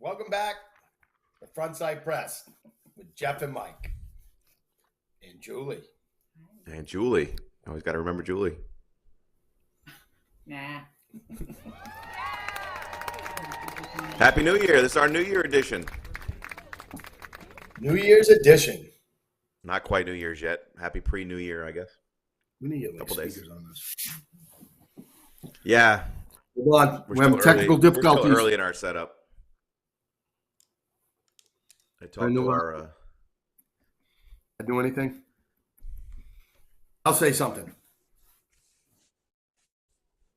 Welcome back to Frontside Press with Jeff and Mike and Julie. And Julie. Always got to remember Julie. Nah. Happy New Year. This is our New Year edition. New Year's edition. Not quite New Year's yet. Happy pre-New Year, I guess. We need to get like Couple days. speakers on this. Yeah. Hold on. We're having still technical early. difficulties. We're still early in our setup. I talked to our... I do anything? I'll say something.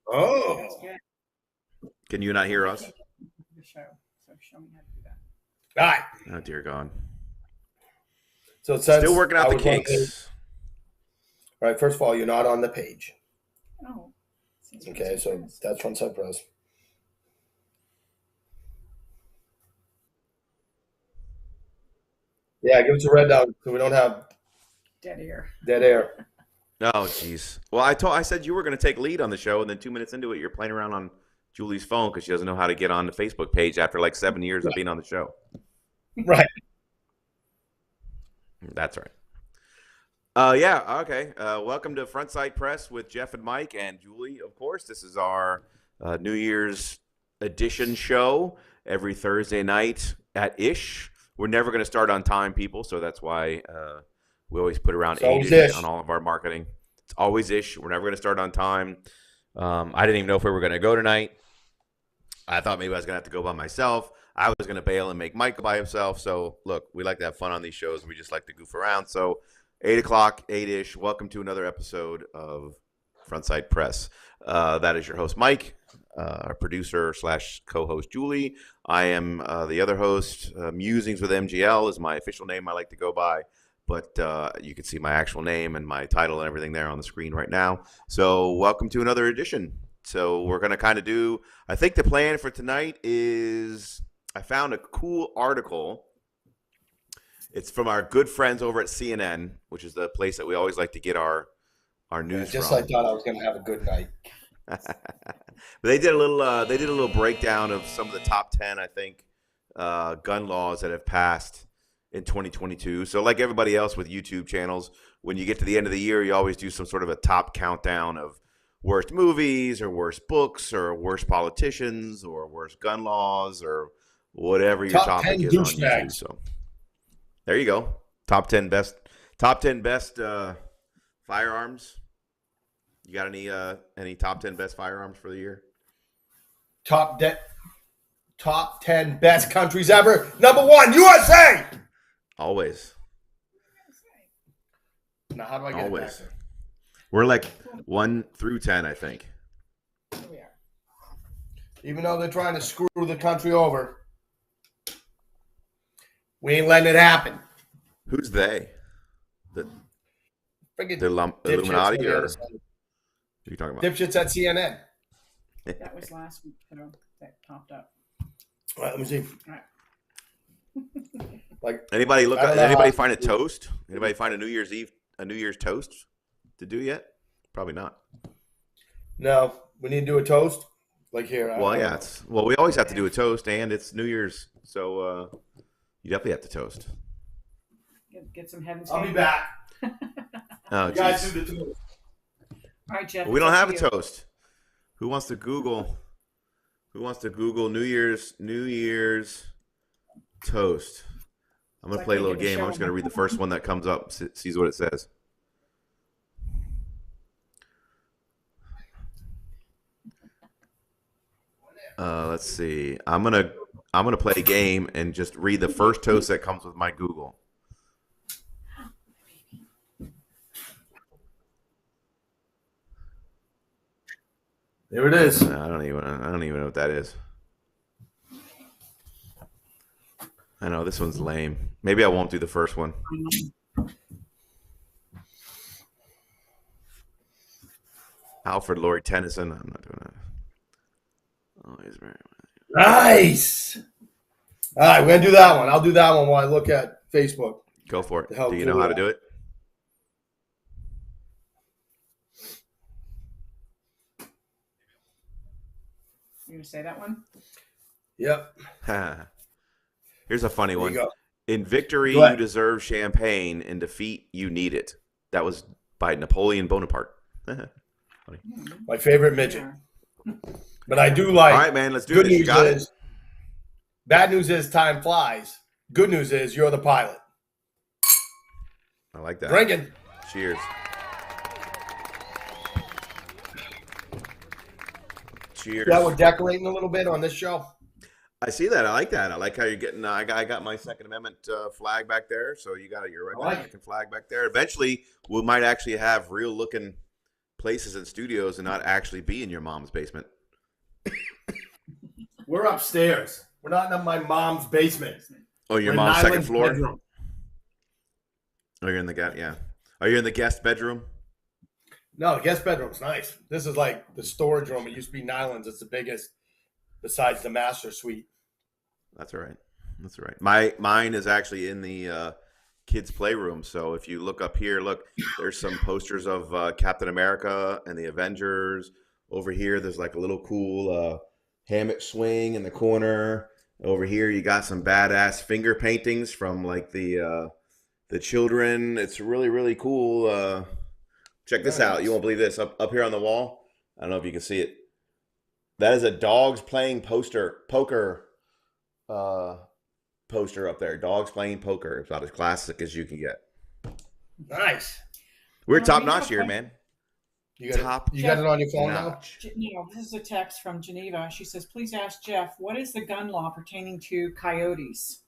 Oh. That's good. Can you not hear us? The show. So show me how to do that. All right. Oh, dear God. So it says Still working out I the was on page. kinks. All right. First of all, you're not on the page. Oh. Okay. So that's Frontside Press. Yeah, give us a red down so we don't have Dead ear. dead air. Oh, jeez. Well, I said you were going to take lead on the show, and then 2 minutes into it, you're playing around on Julie's phone because she doesn't know how to get on the Facebook page after like 7 years of being on the show. Right. That's right. Yeah, okay. Welcome to Frontside Press with Jeff and Mike and Julie, of course. This is our New Year's edition show every Thursday night at ish. We're never going to start on time, people, so that's why we always put around 8-ish on all of our marketing. It's always ish. We're never going to start on time. I didn't even know if we were going to go tonight. I thought maybe I was going to have to go by myself. I was going to bail and make Mike go by himself. So, look, we like to have fun on these shows. We just like to goof around. So, 8 o'clock, 8-ish. Welcome to another episode of Frontside Press. That is your host, Mike, our producer / co-host, Julie. I am the other host. Musings with MGL is my official name I like to go by. But you can see my actual name and my title and everything there on the screen right now. So welcome to another edition. So we're going to kind of do, I think the plan for tonight is, I found a cool article. It's from our good friends over at CNN, which is the place that we always like to get our news Just from. I thought I was going to have a good night. But they did a little breakdown of some of the top 10, I think, gun laws that have passed in 2022. So like everybody else with YouTube channels, when you get to the end of the year, you always do some sort of a top countdown of worst movies or worst books or worst politicians or worst gun laws or whatever your Top topic 10 is on YouTube. douchebags. So there you go. Top 10 best firearms. You got any top 10 best firearms for the year? Top 10 best countries ever. Number 1, USA. Always. Now, how do I get Always. it back there? We're like 1 through 10, I think. Here we are. Even though they're trying to screw the country over, we ain't letting it happen. Who's they? Friggin' The Illuminati dipshits or on who the are you talking about? dipshits at CNN. That was last week, that popped up. All right, let me see. All right. Like, Anybody I don't know anybody how- find a toast? Anybody find a New Year's toast to do yet? Probably not. no, we need to do a toast. Like here. Well, yeah, we always have to do a toast, and it's New Year's, so you definitely have to toast. Get some heavens. I'll be back. Oh, You guys geez. do the toast. All right, Jeff. Well, we don't it's up have a to you. toast. Who wants to Google New Year's toast? I'm gonna It's play a like little making a game. I'm show. just gonna read the first one that comes up. Sees what it says. Let's see. I'm gonna play a game and just read the first toast that comes with my Google. There it is. I don't even know what that is. I know this one's lame. Maybe I won't do the first one. Alfred Lord Tennyson. I'm not doing that. Oh, he's very. Nice. All right, we're going to do that one. I'll do that one while I look at Facebook. Go for it. Help Do you know how to do it? You gonna say that one? Yep. Here's a funny There one. you go. In victory, Go you ahead. deserve champagne. In defeat, you need it. That was by Napoleon Bonaparte. My favorite midget. Yeah. But I do All like. right, man. Let's do Good this. You news got is, it. bad news is time flies. Good news is you're the pilot. I like that. Drinking. Cheers. Cheers. Yeah, we're decorating a little bit on this show. I see that. I like that. I like how you're getting. I got my Second Amendment flag back there. So you got your I like American flag back there. Eventually, we might actually have real looking places and studios, and not actually be in your mom's basement. We're upstairs. We're not in my mom's basement. Oh, your We're in mom's second Nyland's floor. bedroom. Oh, you're in the guest. Yeah. Are you in the guest bedroom? No, the guest bedroom's nice. This is like the storage room. It used to be Nyland's. It's the biggest besides the master suite. That's all right. That's all right. Mine is actually in the kids' playroom. So if you look up here, look, there's some posters of Captain America and the Avengers. Over here, there's like a little cool hammock swing in the corner. Over here, you got some badass finger paintings from like the children. It's really, really cool. Check this out. You won't believe this. Up here on the wall, I don't know if you can see it. That is a dogs playing poker poster up there. Dogs playing poker. It's about as classic as you can get. Nice. We're Well, top we notch have here, a- man. You got Top it. You got it on your phone now? notch. This is a text from Geneva. She says, please ask Jeff, what is the gun law pertaining to coyotes?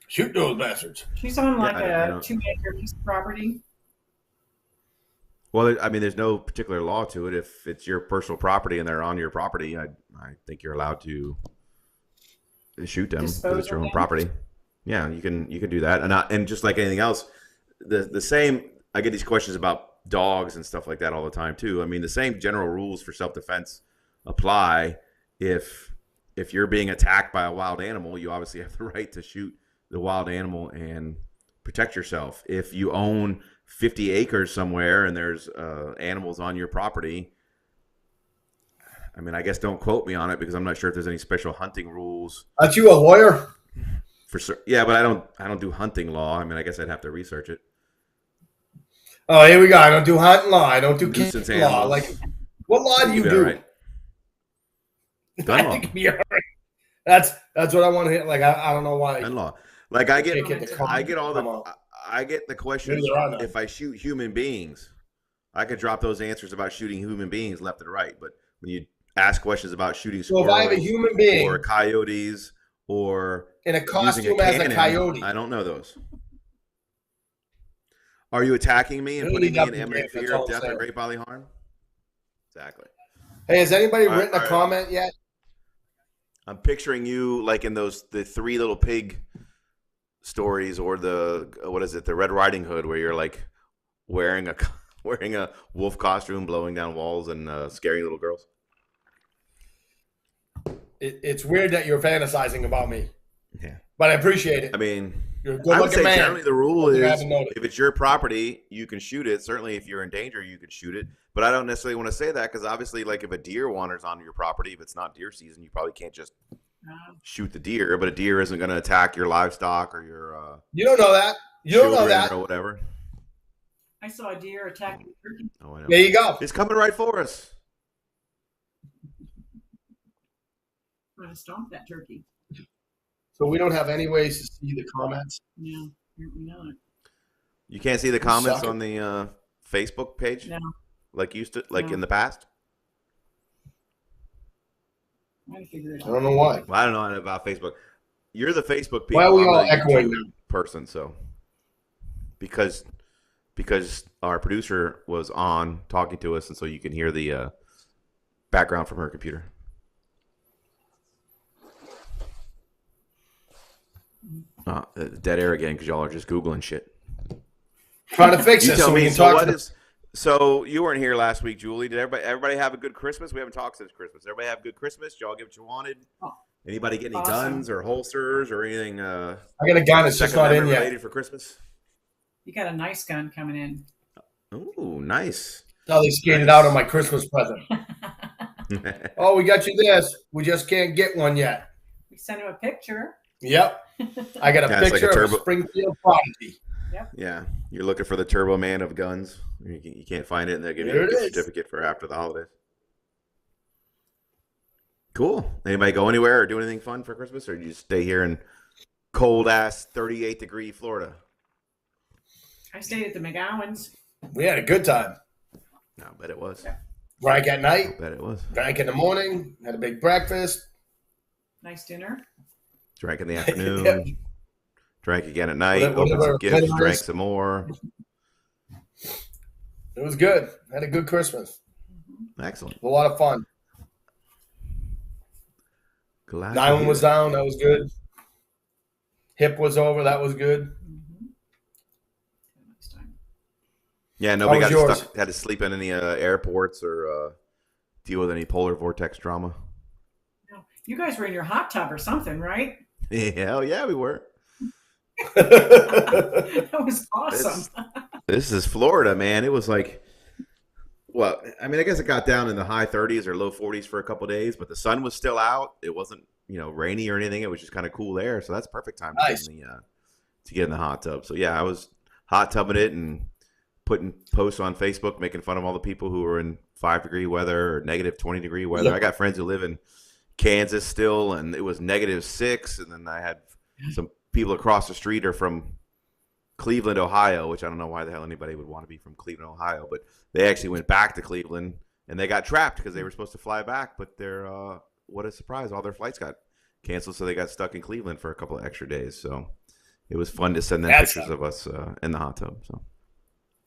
Shoot those bastards. She's on like I a don't- 2-acre piece of property. Well, I mean, there's no particular law to it. If it's your personal property and they're on your property, I think you're allowed to shoot them because Dispose it's your of own them? property. Yeah, you can do that, and just like anything else, the same. I get these questions about dogs and stuff like that all the time too. I mean, the same general rules for self-defense apply. If you're being attacked by a wild animal, you obviously have the right to shoot the wild animal and protect yourself. If you own 50 acres somewhere and there's animals on your property, I mean, I guess don't quote me on it because I'm not sure if there's any special hunting rules. Aren't you a lawyer? Yeah, but I don't do hunting law. I mean, I guess I'd have to research it. Oh, here we go. I don't do hunting law. I don't do Nuisance kid law. animals. Like, what law do you Yeah, do? right. Gun law. Yeah, that's what I want to hear. Like, I don't know why. Gun law. Like I get Can't get the I get the questions Maybe there are none. if I shoot human beings. I could drop those answers about shooting human beings left and right, but when you ask questions about shooting So if I have a squirrels human being or coyotes or in a using costume as a cannon, coyote, I don't know those. Are you attacking me and putting me in imminent fear of death or great bodily harm? Exactly. hey, has anybody All right, written a all right. comment yet? I'm picturing you like in the Three Little Pig stories, or the Red Riding Hood, where you're like wearing a wolf costume, blowing down walls, and scaring little girls. It's weird that you're fantasizing about me, Yeah. but I appreciate it. I mean, You're a I would good-looking say man. generally the rule You is haven't noticed. if it's your property, you can shoot it. Certainly, if you're in danger, you could shoot it. But I don't necessarily want to say that because obviously, like if a deer wanders onto your property, if it's not deer season, you probably can't just shoot the deer. But a deer isn't going to attack your livestock or your You don't know that. You don't know children that. or whatever. I saw a deer attacking a turkey. Oh, I know. There you go. It's coming right for us. I'm going to stomp that turkey. So we don't have any ways to see the comments. Yeah, apparently not. You can't see the comments Sucker. on the Facebook page No, like used to, like No. in the past. I got to figure it I out. don't know why. Well, I don't know about Facebook. You're the Facebook people. Why are we I'm all the echoing YouTube person? So because our producer was on talking to us, and so you can hear the background from her computer. Dead air again because y'all are just Googling shit. Trying to fix You it tell so we me. can So talk. what To is? So you weren't here last week, Julie. Did everybody have a good Christmas? We haven't talked since Christmas. Everybody have a good Christmas? Did y'all get what you wanted? Oh. Anybody get any Awesome. guns or holsters or anything? I got a gun. It's just Second not in Amendment yet. related for Christmas. You got a nice gun coming in. Ooh, nice. How they skated out on my Christmas present. Oh, we got you this. We just can't get one yet. We sent him a picture. Yep. I got a Yeah, it's like a picture of a turbo. Springfield Prodigy. Yep. Yeah, you're looking for the Turbo Man of guns. You can't find it, and they'll give you There a it gift is. certificate for after the holidays. Cool. Anybody go anywhere or do anything fun for Christmas, or you just stay here in cold ass 38-degree Florida? I stayed at the McGowans. We had a good time. No, I bet it was. Yeah. Drank at I night, bet it was. drank in the morning, had a big breakfast. Nice dinner. Drank in the afternoon. Yep. Drank again at night. Whatever Opened some gifts. dinner Drank is. some more. It was good. Had a good Christmas. Excellent. A lot of fun. Glad to Nyland hear was it. down. That was good. Hip was over. That was good. Mm-hmm. Nice time. Yeah, nobody How got was yours? stuck. Had to sleep in any airports or deal with any polar vortex drama. No, you guys were in your hot tub or something, right? Hell yeah, we were. That was awesome. This is Florida, man. It was like, well, I mean, I guess it got down in the high 30s or low 40s for a couple of days, but the sun was still out. It wasn't, rainy or anything. It was just kind of cool air, so that's perfect time Nice. to get in the hot tub. So yeah, I was hot tubbing it and putting posts on Facebook, making fun of all the people who were in 5-degree weather or negative 20-degree weather. Yep. I got friends who live in Kansas still, and it was -6, and then I had some people across the street are from Cleveland, Ohio, which I don't know why the hell anybody would want to be from Cleveland, Ohio, but they actually went back to Cleveland and they got trapped because they were supposed to fly back, but what a surprise, all their flights got canceled, so they got stuck in Cleveland for a couple of extra days. So it was fun to send them pictures of us in the hot tub. So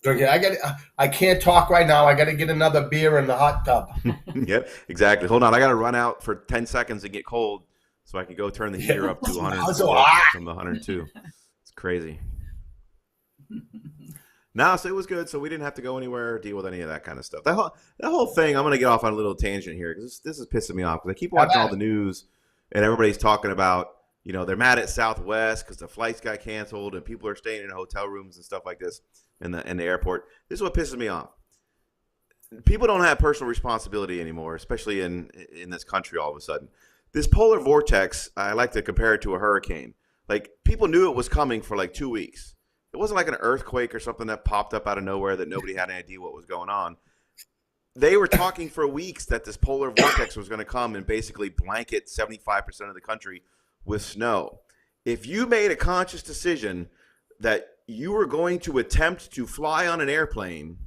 Okay, I can't talk right now. I got to get another beer in the hot tub. Yep, exactly. Hold on, I got to run out for 10 seconds and get cold so I can go turn the heater up to 104 from the 102. It's crazy. No, so it was good. So we didn't have to go anywhere or deal with any of that kind of stuff. That whole thing, I'm going to get off on a little tangent here because this is pissing me off because I keep watching all the news and everybody's talking about, they're mad at Southwest because the flights got canceled and people are staying in hotel rooms and stuff like this in the airport. This is what pisses me off. People don't have personal responsibility anymore, especially in this country all of a sudden. This polar vortex, I like to compare it to a hurricane. Like, people knew it was coming for like 2 weeks. It wasn't like an earthquake or something that popped up out of nowhere that nobody had any idea what was going on. They were talking for weeks that this polar vortex was going to come and basically blanket 75% of the country with snow. If you made a conscious decision that you were going to attempt to fly on an airplane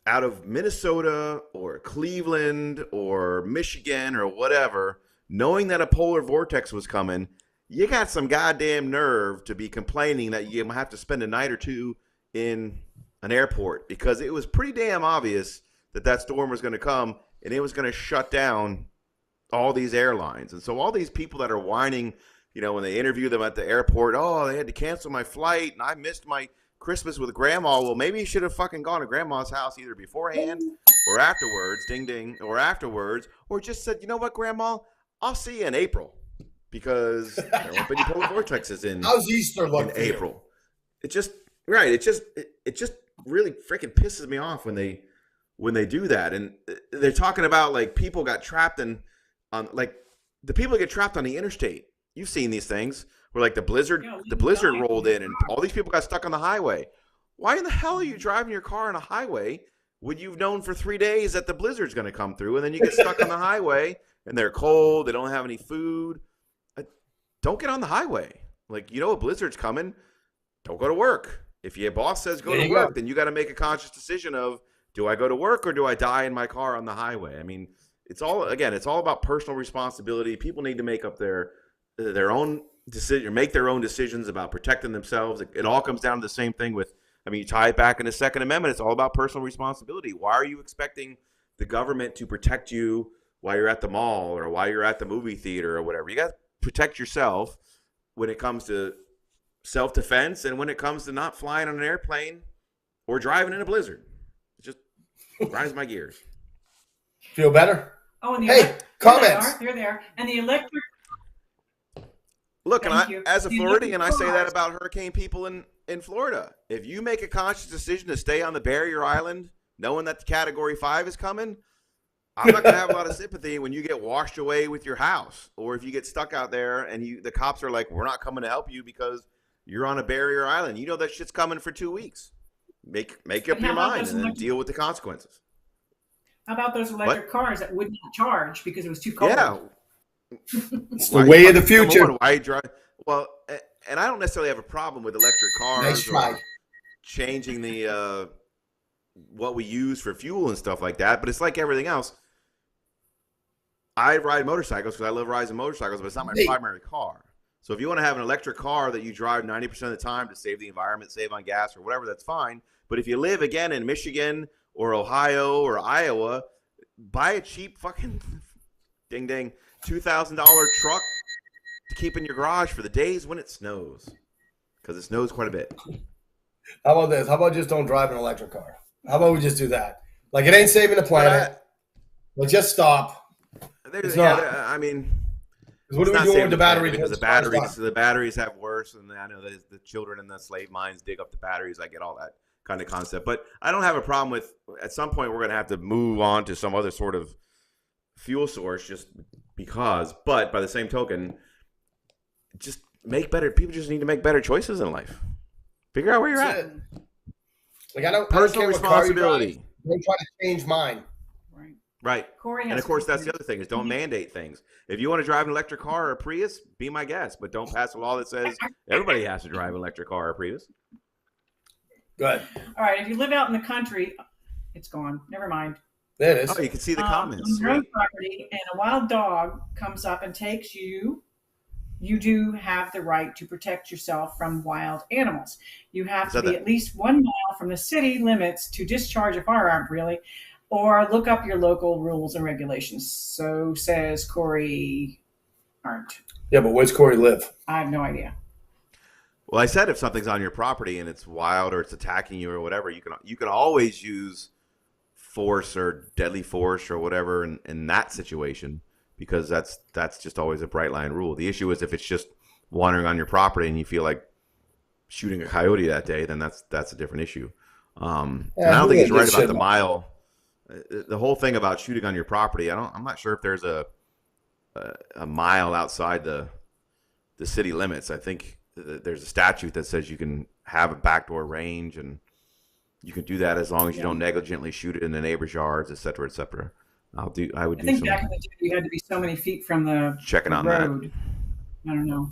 out of Minnesota or Cleveland or Michigan or whatever, knowing that a polar vortex was coming, you got some goddamn nerve to be complaining that you have to spend a night or two in an airport, because it was pretty damn obvious that storm was going to come and it was going to shut down all these airlines. And so all these people that are whining, when they interview them at the airport, oh, they had to cancel my flight and I missed my Christmas with grandma. Well, maybe you should have fucking gone to grandma's house either beforehand or afterwards, ding ding, or afterwards, or just said, you know what, grandma, I'll see you in April. Because there won't be any polar vortexes in How's Easter look in for you? April. It just really freaking pisses me off when they do that. And they're talking about like people got trapped on the people that get trapped on the interstate. You've seen these things where like the blizzard rolled in and all these people got stuck on the highway. Why in the hell are you driving your car on a highway when you've known for 3 days that the blizzard's going to come through, and then you get stuck on the highway and they're cold, they don't have any food? Don't get on the highway. Like, a blizzard's coming. Don't go to work. If your boss says go to work, then you got to make a conscious decision of, do I go to work or do I die in my car on the highway? I mean, it's all about personal responsibility. People need to make up their own decision, make their own decisions about protecting themselves. It all comes down to the same thing you tie it back in the Second Amendment. It's all about personal responsibility. Why are you expecting the government to protect you while you're at the mall or while you're at the movie theater or whatever? You got to protect yourself when it comes to self-defense and when it comes to not flying on an airplane or driving in a blizzard. It just grinds my gears. Feel better? Oh, and comments. They're there. And the electric. Look, as a Floridian, I say that about hurricane people in Florida. If you make a conscious decision to stay on the barrier island, knowing that the Category 5 is coming, I'm not gonna have a lot of sympathy when you get washed away with your house, or if you get stuck out there and the cops are like, "We're not coming to help you because you're on a barrier island." You know that shit's coming for 2 weeks. Make up your mind and then deal with the consequences. How about those electric cars that would not charge because it was too cold? Yeah, it's the way of the future. Why you drive? Well, and I don't necessarily have a problem with electric cars. Nice try. Changing the what we use for fuel and stuff like that, but it's like everything else. I ride motorcycles because I love riding motorcycles, but it's not my primary car. So if you want to have an electric car that you drive 90% of the time to save the environment, save on gas or whatever, that's fine. But if you live again in Michigan or Ohio or Iowa, buy a cheap fucking ding ding $2,000 truck to keep in your garage for the days when it snows, because it snows quite a bit. How about this? How about just don't drive an electric car? How about we just do that? Like, it ain't saving the planet. Let's just stop. It's not. I mean, what are we doing with the batteries? Because the batteries have worse, and I know that the children in the slave mines dig up the batteries. I get all that kind of concept, but I don't have a problem with. At some point, we're going to have to move on to some other sort of fuel source, just because. But by the same token, just make better. People just need to make better choices in life. Figure out where you're at. Like, I don't personal responsibility. Don't try to change mine. Right. And of course, that's the other thing is don't mandate things. If you want to drive an electric car or a Prius, be my guest, but don't pass a law that says everybody has to drive an electric car or a Prius. Good. All right. If you live out in the country, it's gone. Never mind. There it is. Oh, you can see the comments. On your own property, and a wild dog comes up and takes you. You do have the right to protect yourself from wild animals. You have to be at least 1 mile from the city limits to discharge a firearm, really, or look up your local rules and regulations. So says Corey Arndt. Yeah, but where's Corey live? I have no idea. Well, I said if something's on your property and it's wild or it's attacking you or whatever, you can always use force or deadly force or whatever in that situation. Because that's just always a bright line rule. The issue is if it's just wandering on your property and you feel like shooting a coyote that day, then that's a different issue. And I don't think he's right about the mile. The whole thing about shooting on your property, I'm not sure if there's a mile outside the city limits. I think there's a statute that says you can have a backdoor range, and you can do that as long as you don't negligently shoot it in the neighbor's yards, et cetera, et cetera. I think back in the day you had to be so many feet from the checking on road. That. I don't know.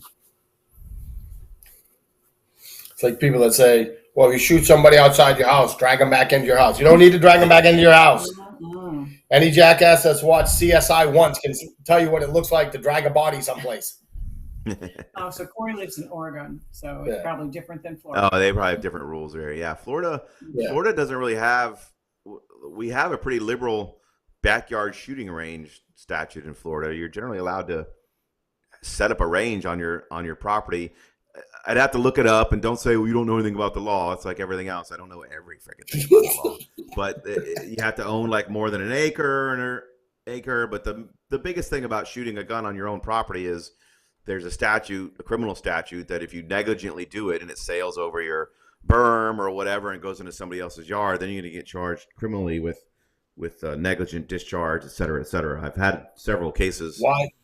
It's like people that say, well, you shoot somebody outside your house, drag them back into your house. You don't need to drag them back into your house. Mm-hmm. Any jackass that's watched CSI once can tell you what it looks like to drag a body someplace. Oh, so Corey lives in Oregon, so it's probably different than Florida. Oh, they probably have different rules there. Yeah, Florida doesn't really have. We have a pretty liberal backyard shooting range statute in Florida. You're generally allowed to set up a range on your property. I'd have to look it up, and don't say, well, you don't know anything about the law. It's like everything else. I don't know every freaking thing about the law. But you have to own like more than an acre. But the biggest thing about shooting a gun on your own property is there's a criminal statute, that if you negligently do it and it sails over your berm or whatever and goes into somebody else's yard, then you're going to get charged criminally with negligent discharge, et cetera, et cetera. I've had several cases.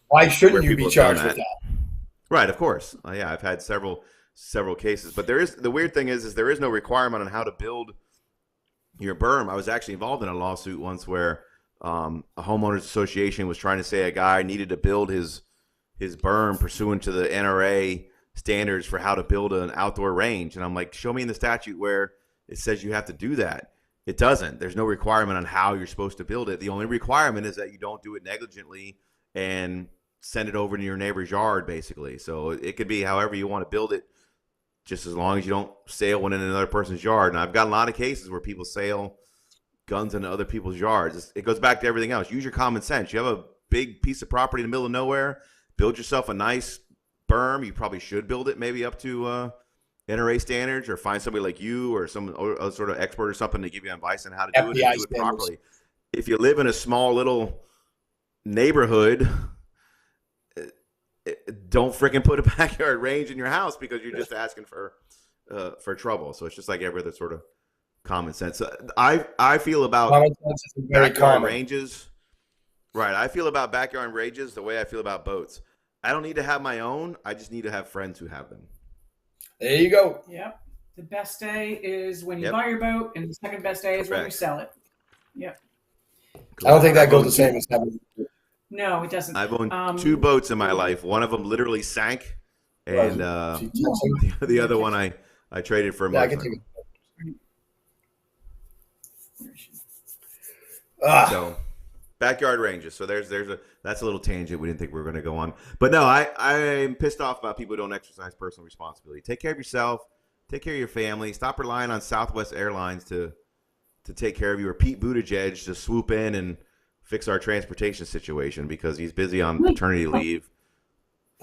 Why shouldn't you be charged with that? Right, of course. Yeah, I've had several cases. But the weird thing is there is no requirement on how to build your berm. I was actually involved in a lawsuit once where a homeowners association was trying to say a guy needed to build his berm pursuant to the NRA standards for how to build an outdoor range. And I'm like, show me in the statute where it says you have to do that. It doesn't. There's no requirement on how you're supposed to build it. The only requirement is that you don't do it negligently and send it over to your neighbor's yard, basically. So it could be however you want to build it, just as long as you don't sail one in another person's yard. And I've got a lot of cases where people sail guns into other people's yards. It goes back to everything else. Use your common sense. You have a big piece of property in the middle of nowhere. Build yourself a nice berm. You probably should build it maybe up to NRA standards, or find somebody like you or some other sort of expert or something to give you advice on how to do it and do it properly. If you live in a small little neighborhood, don't freaking put a backyard range in your house, because you're just asking for trouble. So it's just like every other sort of common sense. I feel about backyard ranges. Right. I feel about backyard ranges the way I feel about boats. I don't need to have my own. I just need to have friends who have them. There you go. Yep. The best day is when you Yep. buy your boat, and the second best day is when you Correct. sell it. Yep. I don't think that goes the same as having. No, it doesn't. I've owned 2 boats in my life. One of them literally sank, and the other one I traded for a motorcycle. So backyard ranges. So that's a little tangent we didn't think we were going to go on. But no, I'm pissed off about people who don't exercise personal responsibility. Take care of yourself. Take care of your family. Stop relying on Southwest Airlines to take care of you, or Pete Buttigieg to swoop in and fix our transportation situation because he's busy on paternity leave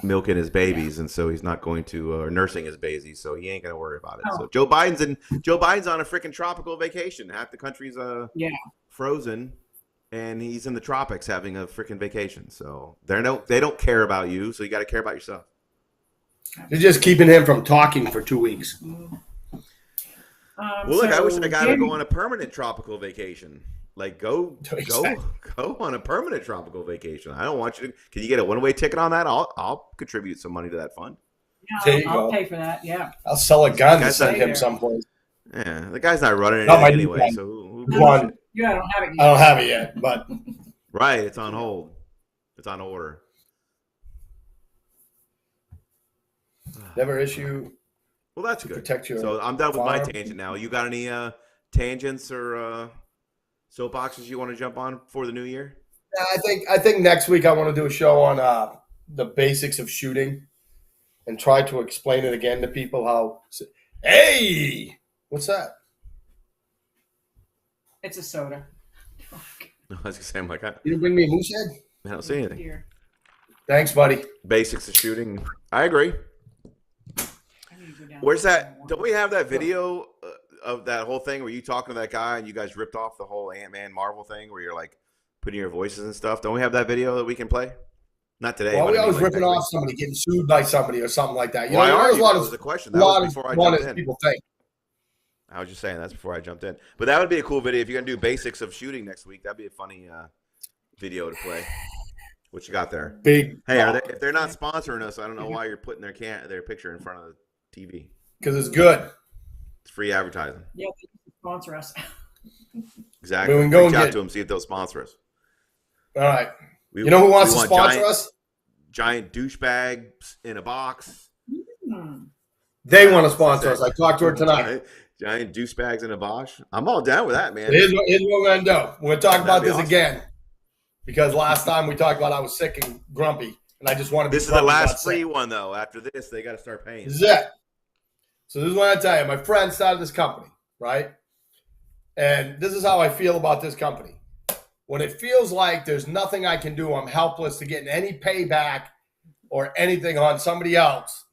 milking his babies, and so he's not going to or nursing his babies, so he ain't going to worry about it. So Joe Biden's on a freaking tropical vacation. Half the country's frozen, and he's in the tropics having a freaking vacation. So they don't care about you, so you got to care about yourself. They're just keeping him from talking for 2 weeks. Well, look, I wish I got to go on a permanent tropical vacation. Like, go on a permanent tropical vacation. I don't want you to. Can you get a one-way ticket on that? I'll contribute some money to that fund. Yeah, I'll pay for that. Yeah, I'll sell a gun to send him someplace. Yeah, the guy's not running anything anyway. So who one. Yeah, I don't have it yet. I don't have it yet, but right, it's on hold. It's on order. Never issue. Well, that's good. Protect your so I'm done with farm. my tangent now. You got any tangents or soapboxes you want to jump on for the new year? I think next week I want to do a show on the basics of shooting and try to explain it again to people. How? Hey, what's that? It's a soda. No, I was gonna say, I'm like, You didn't bring me a moose head? I don't see anything. Here. Thanks, buddy. Basics of shooting. I agree. Where's that? Don't we have that video of that whole thing where you talking to that guy and you guys ripped off the whole Ant-Man Marvel thing where you're like putting your voices and stuff? Don't we have that video that we can play? Not today. Well, we always like ripping off somebody, getting sued by somebody or something like that. Why are you? That was the question. That was before I jumped in. People think. I was just saying that's before I jumped in. But that would be a cool video. If you're going to do basics of shooting next week, that'd be a funny video to play. What you got there? Big. Hey, if they're not sponsoring us, I don't know why you're putting their picture in front of the TV. Because it's good. It's free advertising. Yeah, they can sponsor us. Exactly. We can go Reach and out to them, see if they'll sponsor us. All right. You know who wants to sponsor us? Giant douchebags in a box. They want to sponsor us. I talked to her tonight. Giant douchebags in a box. I'm all down with that, man. Here's what we're going to do. We're going to talk about this awesome. again. Because last time we talked about I was sick and grumpy. And I just wanted to be This is the last sick. free one, though. After this, they got to start paying. This is it. So this is what I tell you. My friend started this company, right? And this is how I feel about this company. When it feels like there's nothing I can do, I'm helpless to getting any payback or anything on somebody else,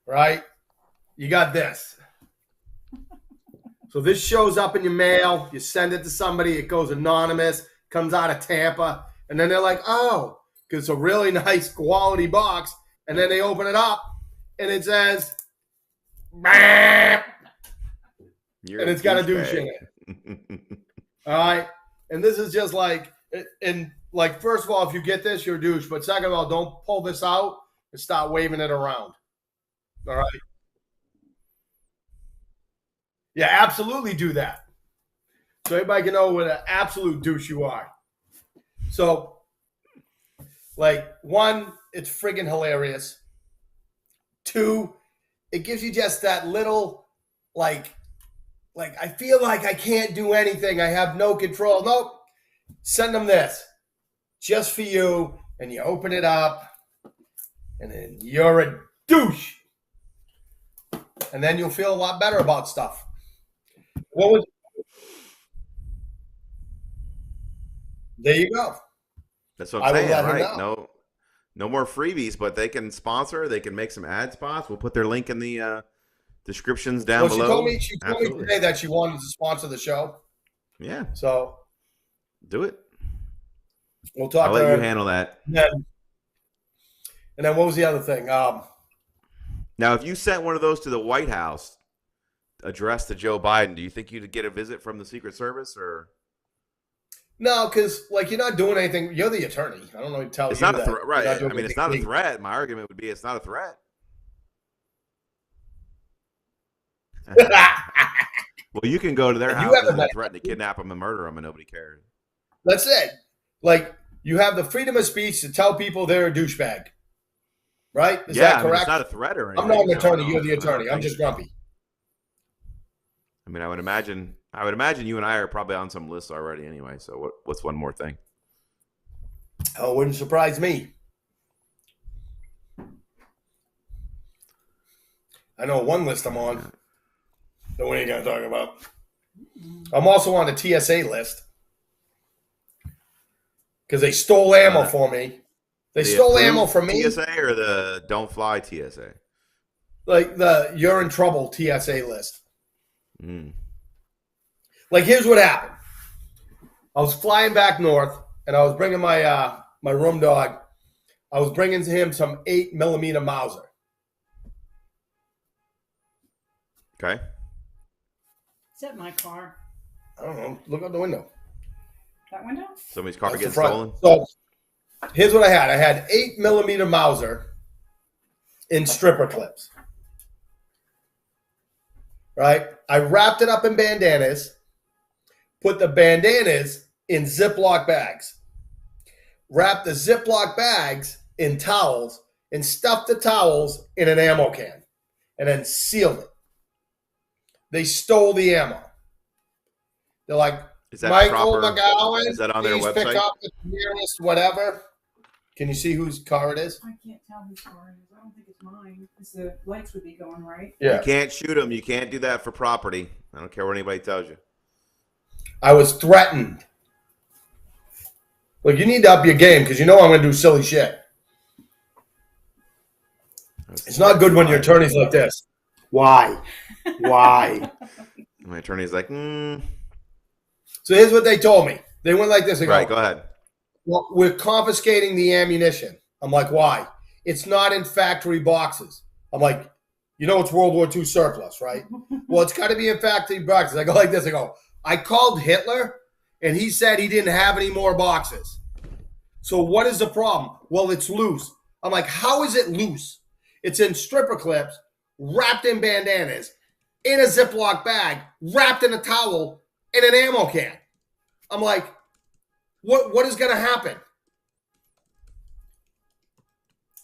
right? You got this. So this shows up in your mail. You send it to somebody. It goes anonymous, comes out of Tampa. And then they're like, oh, because it's a really nice quality box. And then they open it up and it says, and it's got a douche in it. All right. And this is just like, and like, first of all, if you get this, you're a douche. But second of all, don't pull this out and start waving it around. All right. Yeah, absolutely do that. So everybody can know what an absolute douche you are. So, like, one, it's friggin' hilarious. Two, it gives you just that little, like I feel like I can't do anything. I have no control. Nope. Send them this just for you. And you open it up and then you're a douche. And then you'll feel a lot better about stuff. There you go. That's what I'm saying, right? No more freebies, but they can sponsor. They can make some ad spots. We'll put their link in the descriptions down below. She told me today that she wanted to sponsor the show. Yeah. So do it. We'll talk. I'll let you handle that. And then what was the other thing? Now, if you sent one of those to the White House addressed to Joe Biden, do you think you'd get a visit from the Secret Service or? No, because like you're not doing anything. You're the attorney. I don't know what to tell It's you not a that threat, you're right? not doing I mean, it's anything not a illegal. threat. My argument would be it's not a threat. Well, you can go to their And you houses haven't and met. threaten to kidnap them and murder them, and nobody cares. That's it. Like you have the freedom of speech to tell people they're a douchebag, right? Is Yeah, that I mean, it's correct? not a threat or I'm anything. not an So attorney. You're the attorney. I'm just grumpy. I mean, I would imagine you and I are probably on some lists already anyway. So what's one more thing? Oh, it wouldn't surprise me. I know one list I'm on that we ain't gonna talk about. I'm also on the TSA list because they stole ammo for me. They stole ammo from me. TSA or the don't fly TSA? Like the you're in trouble TSA list. Mm. Like here's what happened. I was flying back north and I was bringing my my room dog. I was bringing him some 8mm Mauser. Okay. Is that my car? I don't know. Look out the window. That window? Somebody's car That's gets the front. stolen. So here's what I had. I had 8mm Mauser in stripper clips. Right? I wrapped it up in bandanas, put the bandanas in Ziploc bags, wrapped the Ziploc bags in towels, and stuffed the towels in an ammo can, and then sealed it. They stole the ammo. They're like, Is that Michael proper? McGowan, Is that on their please website? pick up the nearest whatever. Can you see whose car it is? I can't tell whose car it is. I don't think it's mine. Because the lights would be going, right? Yeah. You can't shoot them. You can't do that for property. I don't care what anybody tells you. I was threatened. Look, you need to up your game because you know I'm going to do silly shit. It's not good when your attorney's like this. Why? Why? My attorney's like, So here's what they told me. They went like this. They right, go ahead. Well, we're confiscating the ammunition. I'm like, why? It's not in factory boxes. I'm like, you know it's World War II surplus, right? Well, it's got to be in factory boxes. I go like this. I go, I called Hitler, and he said he didn't have any more boxes. So what is the problem? Well, it's loose. I'm like, how is it loose? It's in stripper clips, wrapped in bandanas, in a Ziploc bag, wrapped in a towel, in an ammo can. I'm like, what is going to happen?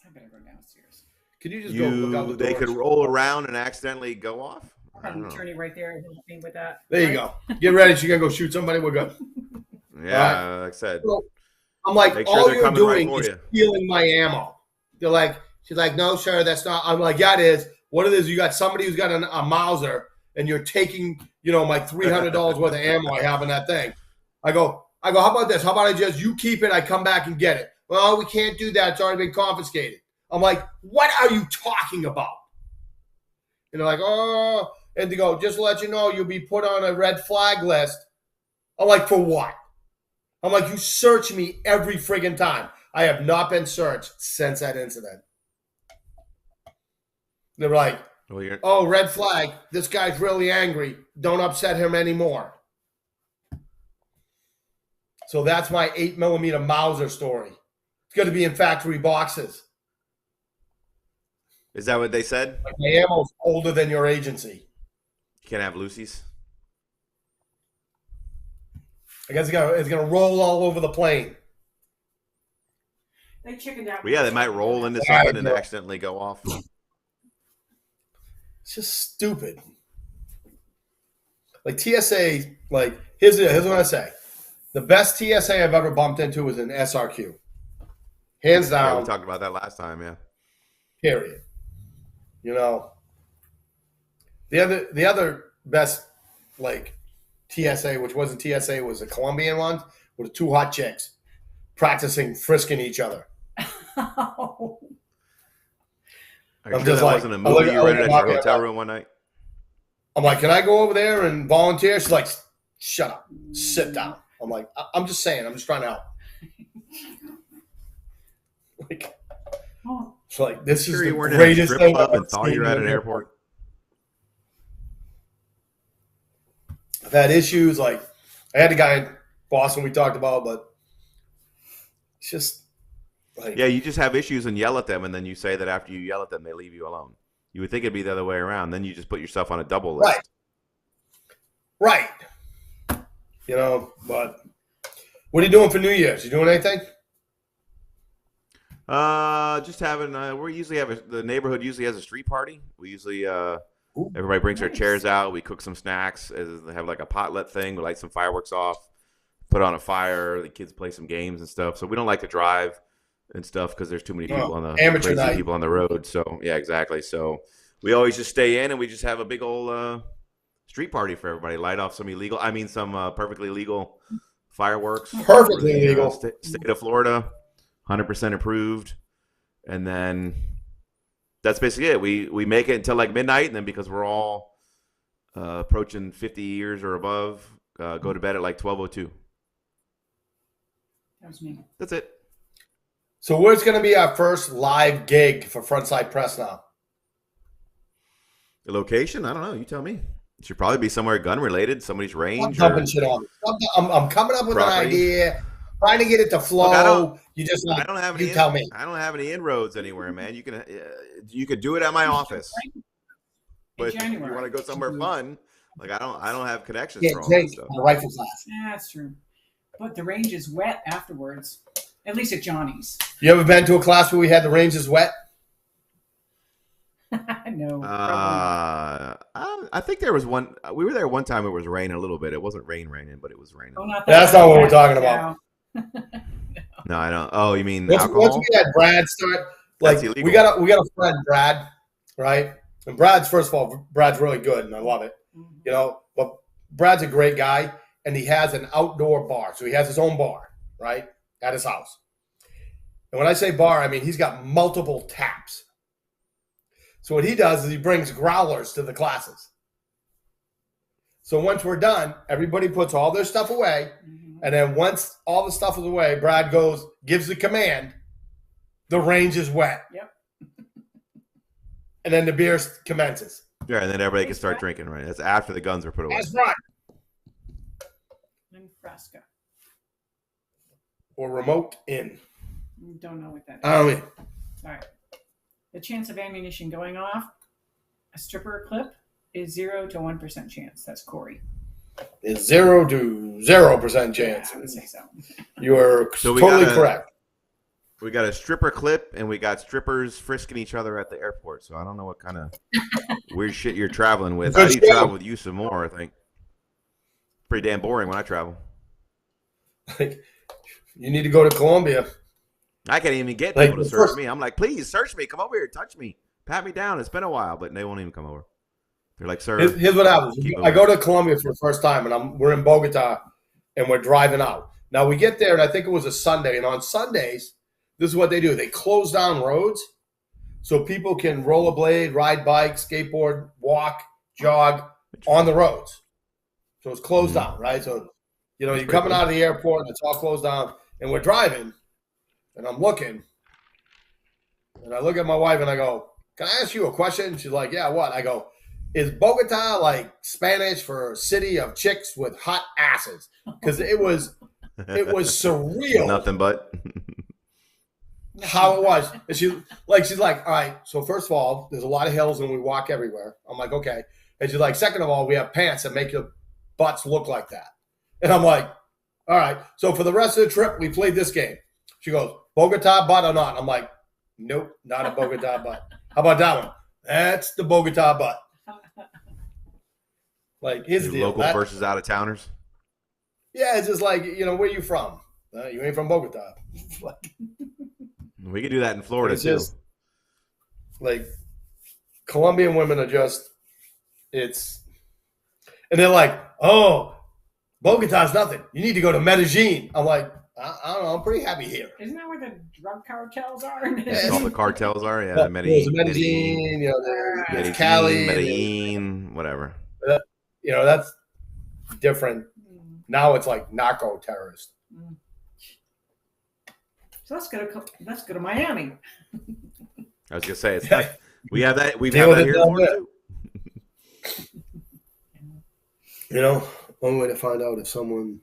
I better go downstairs. Can you just go look out the They door? could roll around and accidentally go off? I have an attorney right there who helped me with that. There you go. Get ready. She's going to go shoot somebody. We're good. Yeah, like I said. So, I'm like, Make sure all they're you're coming right doing for is you. stealing my ammo. They're like, she's like, no, sir, that's not. I'm like, yeah, it is. What it is, you got somebody who's got a Mauser, and you're taking, my $300 worth of ammo I have in that thing. I go, how about this? How about you keep it, I come back and get it. Well, we can't do that. It's already been confiscated. I'm like, what are you talking about? And they're like, oh, and they go, just to let you know, you'll be put on a red flag list. I'm like, for what? I'm like, you search me every friggin' time. I have not been searched since that incident. They're like, oh, red flag. This guy's really angry. Don't upset him anymore. So that's my 8mm Mauser story. It's going to be in factory boxes. Is that what they said? Like my ammo's older than your agency. You can't have Lucy's? I guess it's gonna roll all over the plane. They chickened out. Well, yeah, they might roll into something and accidentally go off. It's just stupid. Like TSA, like here's what I say. The best TSA I've ever bumped into was an SRQ. Hands down. Yeah, we talked about that last time, yeah. Period. The other best like TSA, which wasn't TSA, was a Colombian one with two hot chicks practicing frisking each other. Oh. Are you sure that wasn't a movie you rented at your hotel room one night? I'm like, can I go over there and volunteer? She's like, shut up, sit down. I'm like, I'm just saying, I'm just trying to help. Like, it's like this is the greatest thing I've ever thought you were at an airport. I've had issues. Like, I had a guy Boston we talked about, but it's just like Yeah, you just have issues and yell at them, and then you say that after you yell at them, they leave you alone. You would think it'd be the other way around. Then you just put yourself on a double list. Right. You know, but what are you doing for New Year's? You doing anything? Just having. We usually have the neighborhood usually has a street party. We usually everybody brings their chairs out. We cook some snacks. They have like a potluck thing. We light some fireworks off. Put on a fire. The kids play some games and stuff. So we don't like to drive and stuff because there's too many people on the amateur crazy night. people on the road. So yeah, exactly. So we always just stay in and we just have a big old street party for everybody. Light off some perfectly legal fireworks. Perfectly legal. State of Florida, 100% approved, and then that's basically it. We make it until like midnight, and then because we're all approaching 50 years or above, go to bed at like 12:02. That was me. That's it. So where's going to be our first live gig for Frontside Press now? The location? I don't know. You tell me. It should probably be somewhere gun related, somebody's range. I'm dumping shit on. I'm coming up with an idea, trying to get it to flow. Look, you just I don't have tell me. I don't have any inroads anywhere, man. You could do it at my office, but if you want to go somewhere fun, like I don't have connections for all that stuff. Rifle class. Yeah, that's true. But the range is wet afterwards. At least at Johnny's. You ever been to a class where we had the ranges wet? No. I think there was one. We were there one time. It was raining a little bit. It wasn't raining, but it was raining. Oh, not That's not what we're talking about. No, I don't. Oh, you mean once alcohol? we had Brad start, like we got a friend, Brad, right? And Brad's really good, and I love it. You know, but Brad's a great guy, and he has an outdoor bar, so he has his own bar, right, at his house. And when I say bar, I mean he's got multiple taps. So what he does is he brings growlers to the classes. So once we're done, everybody puts all their stuff away. Mm-hmm. And then once all the stuff is away, Brad gives the command, the range is wet. Yep. And then the beer commences. Yeah, and then everybody can start drinking, right? That's after the guns are put away. That's right. In Fresca. Or remote in. Don't know what that is. I don't know. All right. The chance of ammunition going off, a stripper clip, is 0 to 1% chance. That's Corey. It's 0 to 0% chance. Yeah, I would say so. You are totally correct. We got a stripper clip, and we got strippers frisking each other at the airport. So I don't know what kind of weird shit you're traveling with. I need to travel with you some more, I think. Pretty damn boring when I travel. You need to go to Colombia. I can't even get people to search me. I'm like, please search me. Come over here. Touch me. Pat me down. It's been a while, but they won't even come over. They're like, sir. Here's what happens. I go to Colombia for the first time, and we're in Bogota, and we're driving out. Now, we get there, and I think it was a Sunday. And on Sundays, this is what they do. They close down roads so people can rollerblade, ride bikes, skateboard, walk, jog on the roads. So it's closed down, right? So, you're coming out of the airport, and it's all closed down, and we're driving. And I'm looking, and I look at my wife, and I go, can I ask you a question? She's like, yeah, what? I go, is Bogota like Spanish for city of chicks with hot asses? Because it was surreal. Nothing but. How it was. And she's like, all right, so first of all, there's a lot of hills, and we walk everywhere. I'm like, okay. And she's like, second of all, we have pants that make your butts look like that. And I'm like, all right. So for the rest of the trip, we played this game. She goes, Bogota butt or not? I'm like, nope, not a Bogota butt. How about that one? That's the Bogota butt. Like, here's the deal. Local versus out-of-towners? Yeah, it's just like, where you from? You ain't from Bogota. We could do that in Florida, too. Just, like, Colombian women are just, and they're like, oh, Bogota's nothing. You need to go to Medellin. I'm like, I don't know. I'm pretty happy here. Isn't that where the drug cartels are? All the cartels are, yeah. Medellin, Cali, Medellin, whatever. That's different. Now it's like narco terrorist. So let's go to Miami. I was gonna say it's not, we have that. We've had that here in Florida too. One way to find out if someone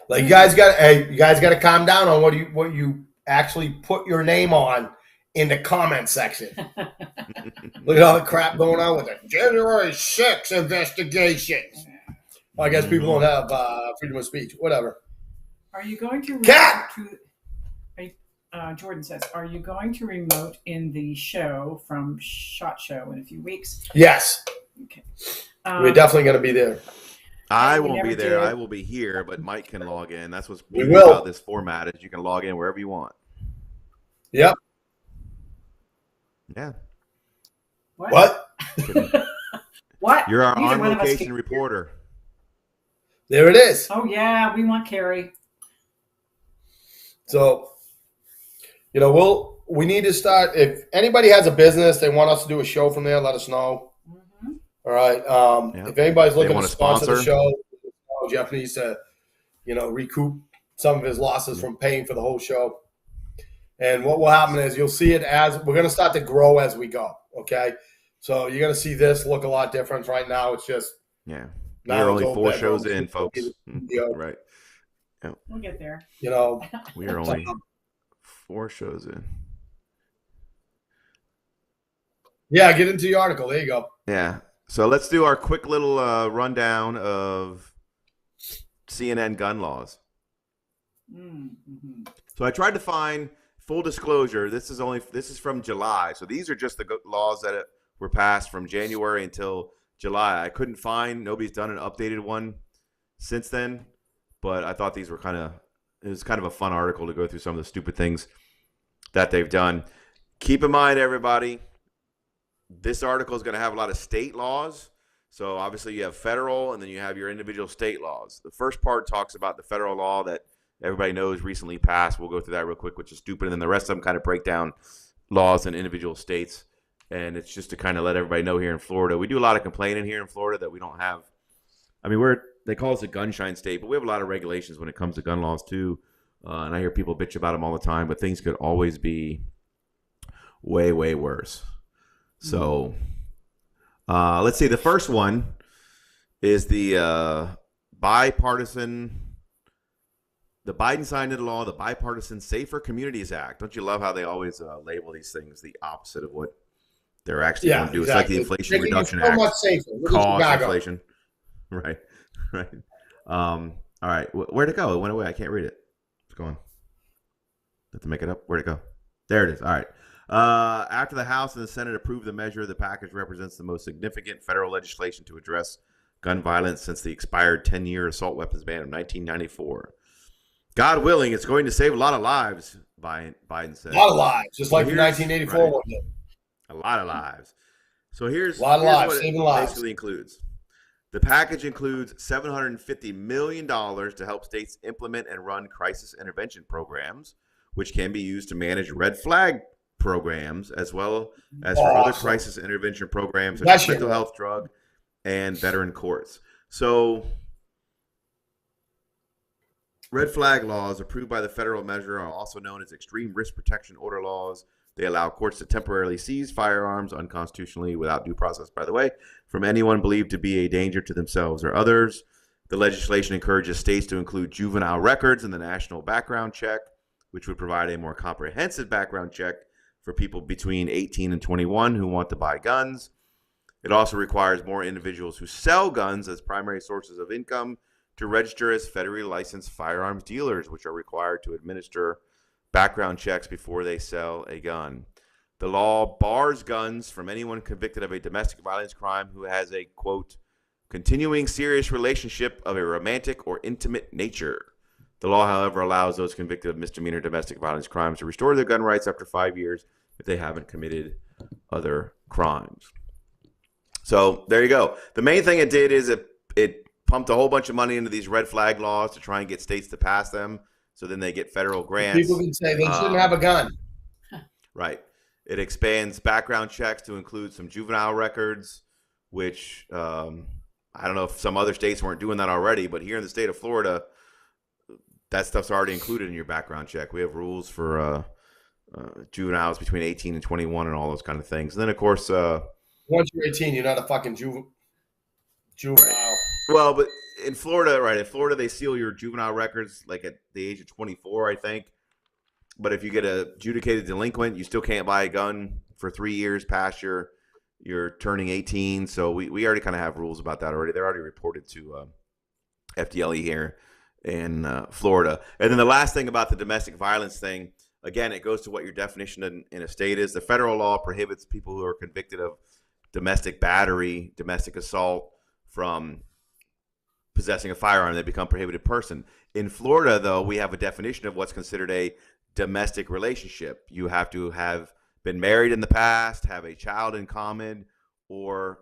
Like you guys got to calm down on what you actually put your name on in the comment section. Look at all the crap going on with the January 6th investigations. Well, I guess people don't have freedom of speech. Whatever. Are you going to Jordan says, are you going to remote in the show from SHOT Show in a few weeks? Yes. Okay. We're definitely going to be there. I won't be there. I will be here, but Mike can log in. That's what's We beautiful will. about this format is you can log in wherever you want. Yep. Yeah. What? What? You're our Neither one of us on-location can- reporter. There it is. Oh, yeah. We want Carrie. So, we need to start. If anybody has a business, they want us to do a show from there, let us know. Mm-hmm. All right. If anybody's looking to sponsor the show, Jeff needs to, recoup some of his losses from paying for the whole show. And what will happen is you'll see it as we're going to start to grow as we go. Okay. So you're going to see this look a lot different. Right now, it's just We're only 4 shows in, folks. Right. Yeah. We'll get there. We are only 4 shows in. Yeah, get into the article. There you go. Yeah. So let's do our quick little rundown of CNN gun laws. Mm-hmm. So I tried to find full disclosure. This is from July. So these are just the laws that were passed from January until July. I couldn't find. Nobody's done an updated one since then. But I thought these were it was kind of a fun article to go through some of the stupid things that they've done. Keep in mind, everybody, this article is going to have a lot of state laws. So obviously you have federal and then you have your individual state laws. The first part talks about the federal law that everybody knows recently passed. We'll go through that real quick, which is stupid. And then the rest of them kind of break down laws in individual states. And it's just to kind of let everybody know here in Florida. We do a lot of complaining here in Florida that we don't have. I mean, they call us a gunshine state, but we have a lot of regulations when it comes to gun laws too. And I hear people bitch about them all the time, but things could always be way, way worse. So let's see. The first one is the Biden signed into law, the Bipartisan Safer Communities Act. Don't you love how they always label these things the opposite of what they're actually going to do? Exactly. It's like the Inflation Reduction so Act. Much safer. Cause inflation. Right. All right. Where'd it go? It went away. I can't read it. It's going. Have to make it up. Where'd it go? There it is. All right. After the House and the Senate approved the measure, the package represents the most significant federal legislation to address gun violence since the expired 10-year assault weapons ban of 1994. God willing, it's going to save a lot of lives, Biden said. A lot of lives, just like the 1984 one did. A lot of lives. So here's what it basically includes. The package includes $750 million to help states implement and run crisis intervention programs, which can be used to manage red flag programs as well as for other crisis intervention programs such as mental health, drug, and veteran courts. So red flag laws approved by the federal measure are also known as extreme risk protection order laws. They allow courts to temporarily seize firearms unconstitutionally without due process, by the way, from anyone believed to be a danger to themselves or others. The legislation encourages states to include juvenile records in the national background check, which would provide a more comprehensive background check for people between 18 and 21 who want to buy guns. It also requires more individuals who sell guns as primary sources of income to register as federally licensed firearms dealers, which are required to administer background checks before they sell a gun. The law bars guns from anyone convicted of a domestic violence crime who has a, quote, continuing serious relationship of a romantic or intimate nature. The law, however, allows those convicted of misdemeanor domestic violence crimes to restore their gun rights after 5 years if they haven't committed other crimes. So there you go. The main thing it did is it pumped a whole bunch of money into these red flag laws to try and get states to pass them. So then they get federal grants. People can say they shouldn't have a gun. Right. It expands background checks to include some juvenile records, which I don't know if some other states weren't doing that already, but here in the state of Florida, that stuff's already included in your background check. We have rules for juveniles between 18 and 21 and all those kind of things. And then, of course, once you're 18, you're not a fucking juvenile. Right. Well, but in Florida, right? In Florida, they seal your juvenile records like at the age of 24, I think. But if you get a adjudicated delinquent, you still can't buy a gun for 3 years past you're turning 18. So we already kind of have rules about that already. They're already reported to FDLE here in Florida. And then the last thing about the domestic violence thing, again, it goes to what your definition in a state is. The federal law prohibits people who are convicted of domestic battery, domestic assault from possessing a firearm. They become a prohibited person. In Florida, though, we have a definition of what's considered a domestic relationship. You have to have been married in the past, have a child in common, or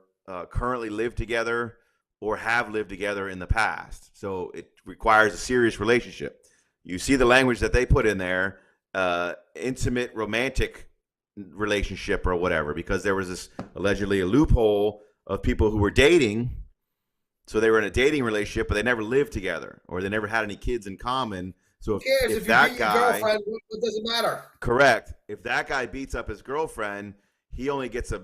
currently live together, or have lived together in the past. So it requires a serious relationship. You see the language that they put in there, intimate, romantic relationship or whatever, because there was this allegedly a loophole of people who were dating. So they were in a dating relationship, but they never lived together, or they never had any kids in common. So if that guy, girlfriend, it doesn't matter. Correct. If that guy beats up his girlfriend, he only gets a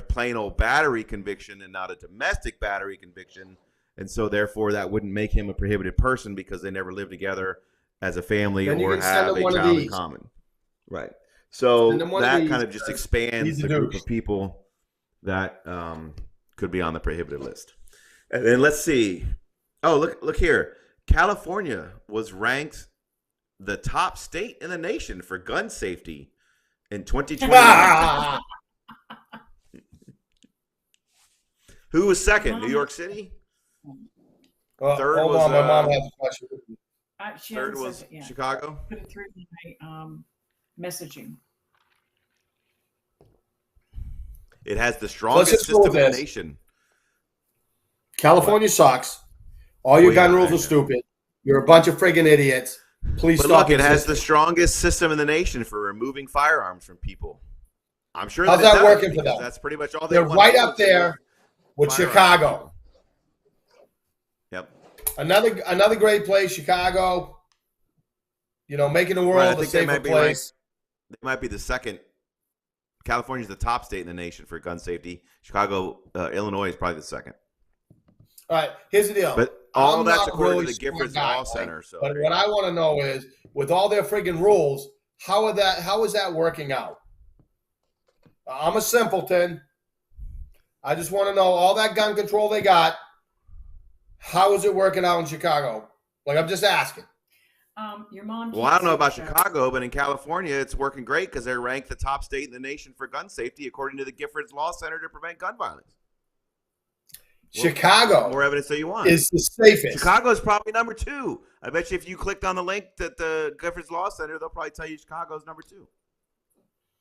plain old battery conviction and not a domestic battery conviction. And so therefore that wouldn't make him a prohibited person because they never lived together as a family or have a child in common. Right. So that kind of just expands the group of people that could be on the prohibited list. And then let's see. Oh, look here. California was ranked the top state in the nation for gun safety in 2021. Who was second? New York City? Third was my mom has a question. Third was Chicago? Put it through my messaging. It has the strongest system in the nation. California sucks. All your gun rules are stupid. You're a bunch of friggin' idiots. Please stop. Look, it has the strongest system in the nation for removing firearms from people. I'm sure. How's that working for them? That's pretty much all they're right up there with Chicago. Yep. Another great place, Chicago. You know, making the world a safer place. They might be the second. California's the top state in the nation for gun safety. Chicago, Illinois is probably the second. All right, here's the deal. But all that's according to the Giffords Law Center. So, but what I want to know is, with all their friggin' rules, how is that working out? I'm a simpleton. I just want to know all that gun control they got. How is it working out in Chicago? Like, I'm just asking. Your mom. Well, I don't know about Chicago, but in California, it's working great because they're ranked the top state in the nation for gun safety, according to the Giffords Law Center to prevent gun violence. Chicago, more evidence that you want, is the safest. Chicago is probably number 2. I bet you if you clicked on the link that the Giffords Law Center, they'll probably tell you Chicago is number 2.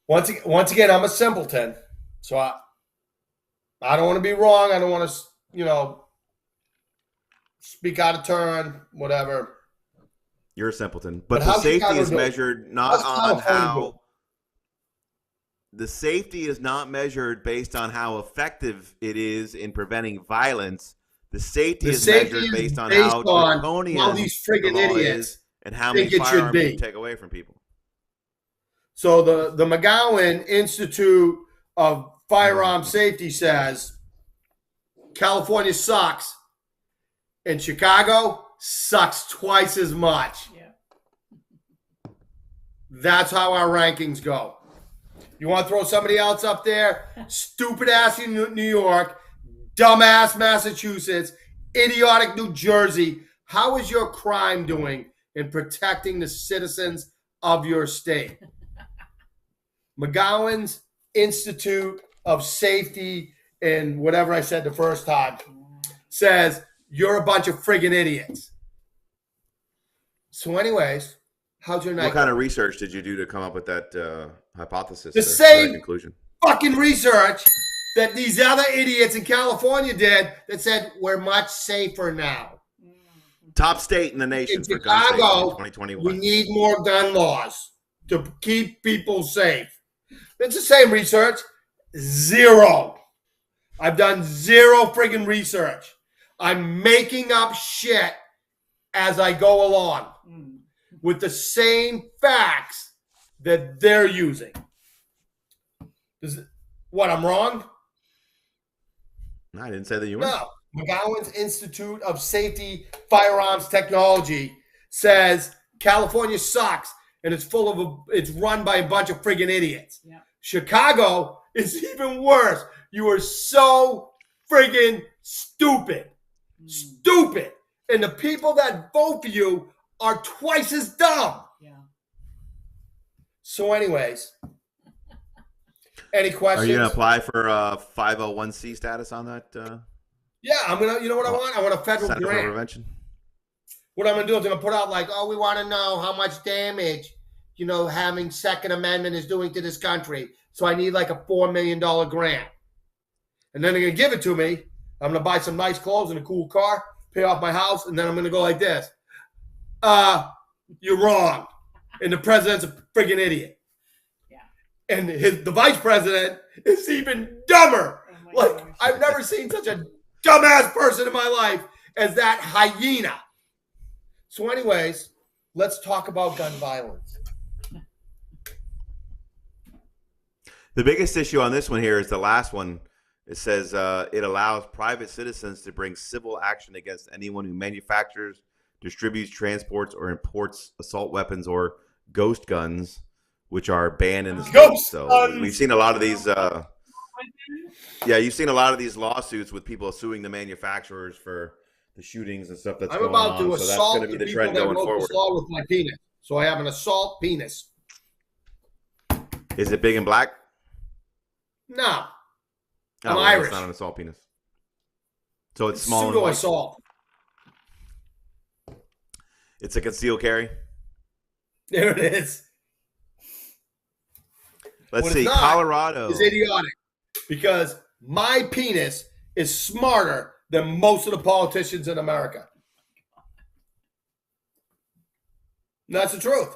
Once again, I'm a simpleton, so I don't want to be wrong. I don't want to, speak out of turn, whatever. You're a simpleton, but the safety is measured not on how. The safety is not measured based on how effective it is in preventing violence. The safety is measured based on how draconian these friggin' idiots and how many firearms you take away from people. So the McGowan Institute of Firearm Safety says California sucks and Chicago sucks twice as much. Yeah. That's how our rankings go. You want to throw somebody else up there? Stupid ass in New York, dumbass Massachusetts, idiotic New Jersey. How is your crime doing in protecting the citizens of your state? McGowan's Institute of Safety and whatever I said the first time says you're a bunch of friggin' idiots. So anyways, how's your night? What kind of research did you do to come up with that hypothesis? The same conclusion. Fucking research that these other idiots in California did that said we're much safer now. Top state in the nation for gun safety in 2021. We need more gun laws to keep people safe. It's the same research. Zero. I've done zero friggin' research. I'm making up shit as I go along with the same facts that they're using. What, I'm wrong? No, I didn't say that you were. No. McGowan's Institute of Safety Firearms Technology says California sucks and it's run by a bunch of friggin' idiots. Yeah. Chicago is even worse. You are so friggin' stupid. Stupid. And the people that vote for you are twice as dumb. Yeah. So, anyways, any questions? Are you going to apply for 501c status on that? Yeah, I'm gonna. You know what I want? I want a federal Center for grant. Prevention. What I'm gonna do is I'm gonna put out like, oh, we want to know how much damage, having Second Amendment is doing to this country. So I need like a $4 million grant, and then they're gonna give it to me. I'm gonna buy some nice clothes and a cool car, pay off my house, and then I'm gonna go like this. You're wrong, and the president's a friggin' idiot. Yeah. And the vice president is even dumber. Oh gosh. I've never seen such a dumbass person in my life as that hyena. So anyways, let's talk about gun violence. The biggest issue on this one here is the last one. It says it allows private citizens to bring civil action against anyone who manufactures, distributes, transports, or imports assault weapons or ghost guns, which are banned in the state. So we've seen a lot of these. You've seen a lot of these lawsuits with people suing the manufacturers for the shootings and stuff that's I'm going about on. to So that's assault going to be the the people trend that going wrote forward. this law with my penis. So I have an assault penis. Is it big and black? No. I'm well, Irish. It's not an assault penis. So it's small and Pseudo white. assault. It's a concealed carry. There it is. Let's What see. it's not Colorado is idiotic because my penis is smarter than most of the politicians in America. And that's the truth.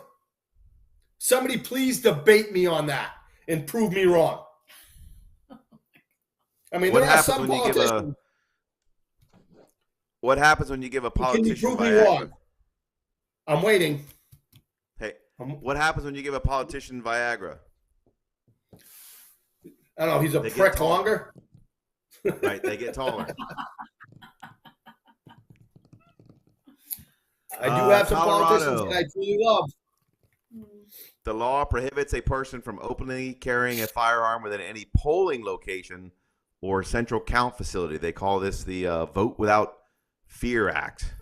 Somebody please debate me on that and prove me wrong. I mean, What there are happens some when you give politicians. What happens when you give a Can you politician prove me Viagra? wrong? I'm waiting. Hey, what happens when you give a politician Viagra? I don't know. He's a They get prick taller. longer. Right, they get taller. I do have some Colorado. politicians that I truly love. The law prohibits a person from openly carrying a firearm within any polling location or central count facility. They call this the Vote Without Fear Act.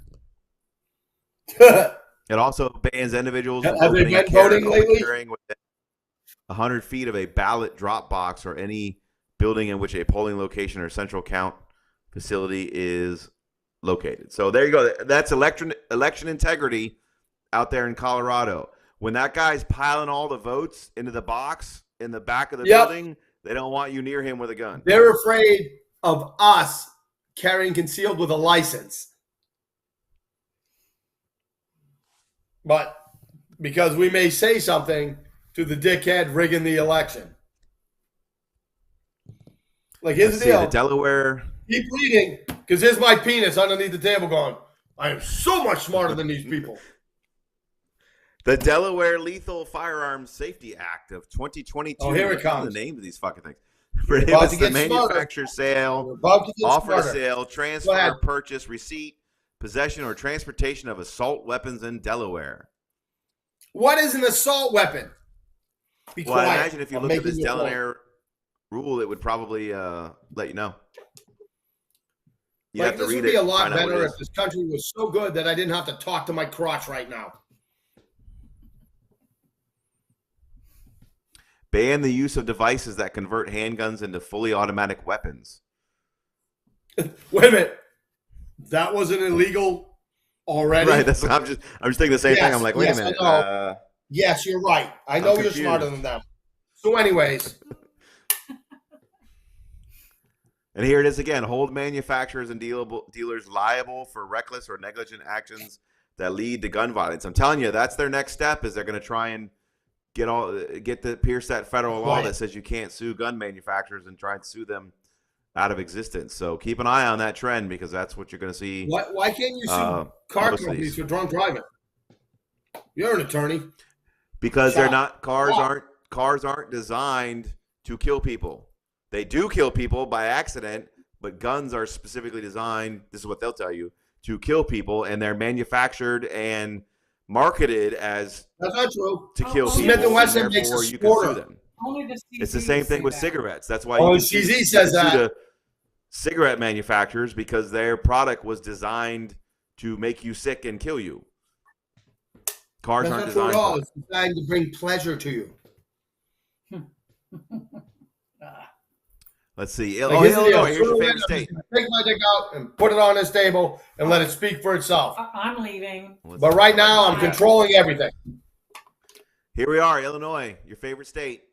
It also bans individuals from Have they opening been and carrying, voting lately? carrying within 100 feet of a ballot drop box or any building in which a polling location or central count facility is located. So there you go. That's election integrity out there in Colorado. When that guy's piling all the votes into the box in the back of the building, they don't want you near him with a gun. They're afraid of us carrying concealed with a license. But because we may say something to the dickhead rigging the election. Like, here's the deal. The Delaware. Keep reading, because here's my penis underneath the table going, I am so much smarter than these people. The Delaware Lethal Firearms Safety Act of 2022. Oh, here it comes. The name of these fucking things. about Prohibits to the get smarter. manufacture, sale, We're about to get offer, smarter. sale, Go transfer, ahead. purchase, receipt, possession, or transportation of assault weapons in Delaware. What is an assault weapon? Be Well, I quiet. imagine if you I'm look at this making you a point. Delaware rule, it would probably let you know. You Like, have to this read would be it, a lot find out what it better is. if this country was so good that I didn't have to talk to my crotch right now. Ban the use of devices that convert handguns into fully automatic weapons. Wait a minute. That wasn't illegal already? Right, that's I'm just thinking the same thing. Yes, I'm like, wait yes, a minute. I know. Yes, you're right. I know you're confused. smarter than them. So anyways, And here it is again. Hold manufacturers and dealers liable for reckless or negligent actions that lead to gun violence. I'm telling you, that's their next step. Is they're going to try and pierce that federal law Right. that says you can't sue gun manufacturers and try and sue them out of existence. So keep an eye on that trend because that's what you're going to see. why can't you sue car most of companies these. for drunk driving? You're an attorney. Because they're Stop. not cars aren't designed to kill people. They do kill people by accident, but guns are specifically designed, this is what they'll tell you, to kill people, and they're manufactured and marketed as That's not true. to kill Smith people, and and Wesson makes therefore a you can sue squirter. them. Only the CZ It's the same thing say with that. cigarettes. That's why Only you can CZ sue, says you can sue that. the cigarette manufacturers because their product was designed to make you sick and kill you. Cars That's aren't not true at designed all. for It's designed to bring pleasure to you. Let's see. Like, here's the deal. Illinois, here's your Sooner or favorite later, I'm state. just gonna take my dick out and put it on this table and let it speak for itself. I'm leaving. But right now, I'm controlling everything. Here we are, Illinois, your favorite state.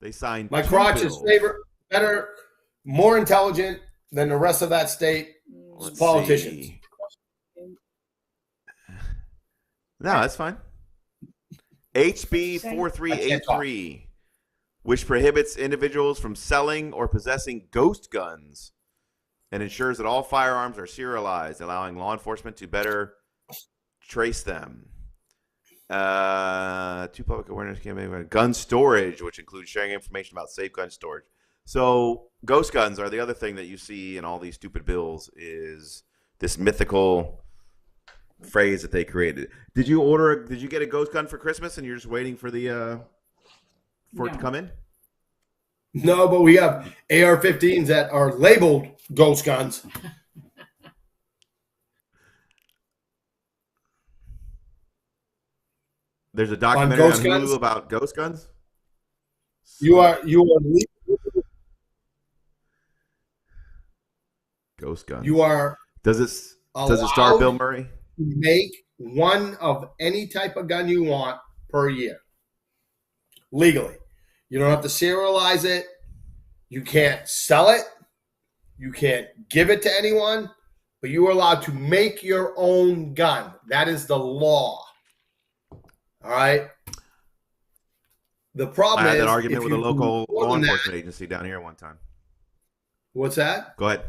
They signed My 2 crotch is bills. better, more intelligent than the rest of that state. Let's Politicians. see. No, that's fine. HB 4383, which prohibits individuals from selling or possessing ghost guns and ensures that all firearms are serialized, allowing law enforcement to better trace them. 2 public awareness campaign, gun storage, which includes sharing information about safe gun storage. So ghost guns are the other thing that you see in all these stupid bills, is this mythical phrase that they created. Did you get a ghost gun for Christmas and you're just waiting for the for it to come in? No, but we have AR-15s that are labeled ghost guns. There's a documentary on ghost Hulu guns? about ghost guns. You are legal. Ghost guns. You are Does it star allowed Bill Murray? to make one of any type of gun you want per year. Legally. You don't have to serialize it. You can't sell it. You can't give it to anyone. But you are allowed to make your own gun. That is the law. All right? The problem I had is that argument if with a you do local more law than that- enforcement agency down here one time. What's that? Go ahead.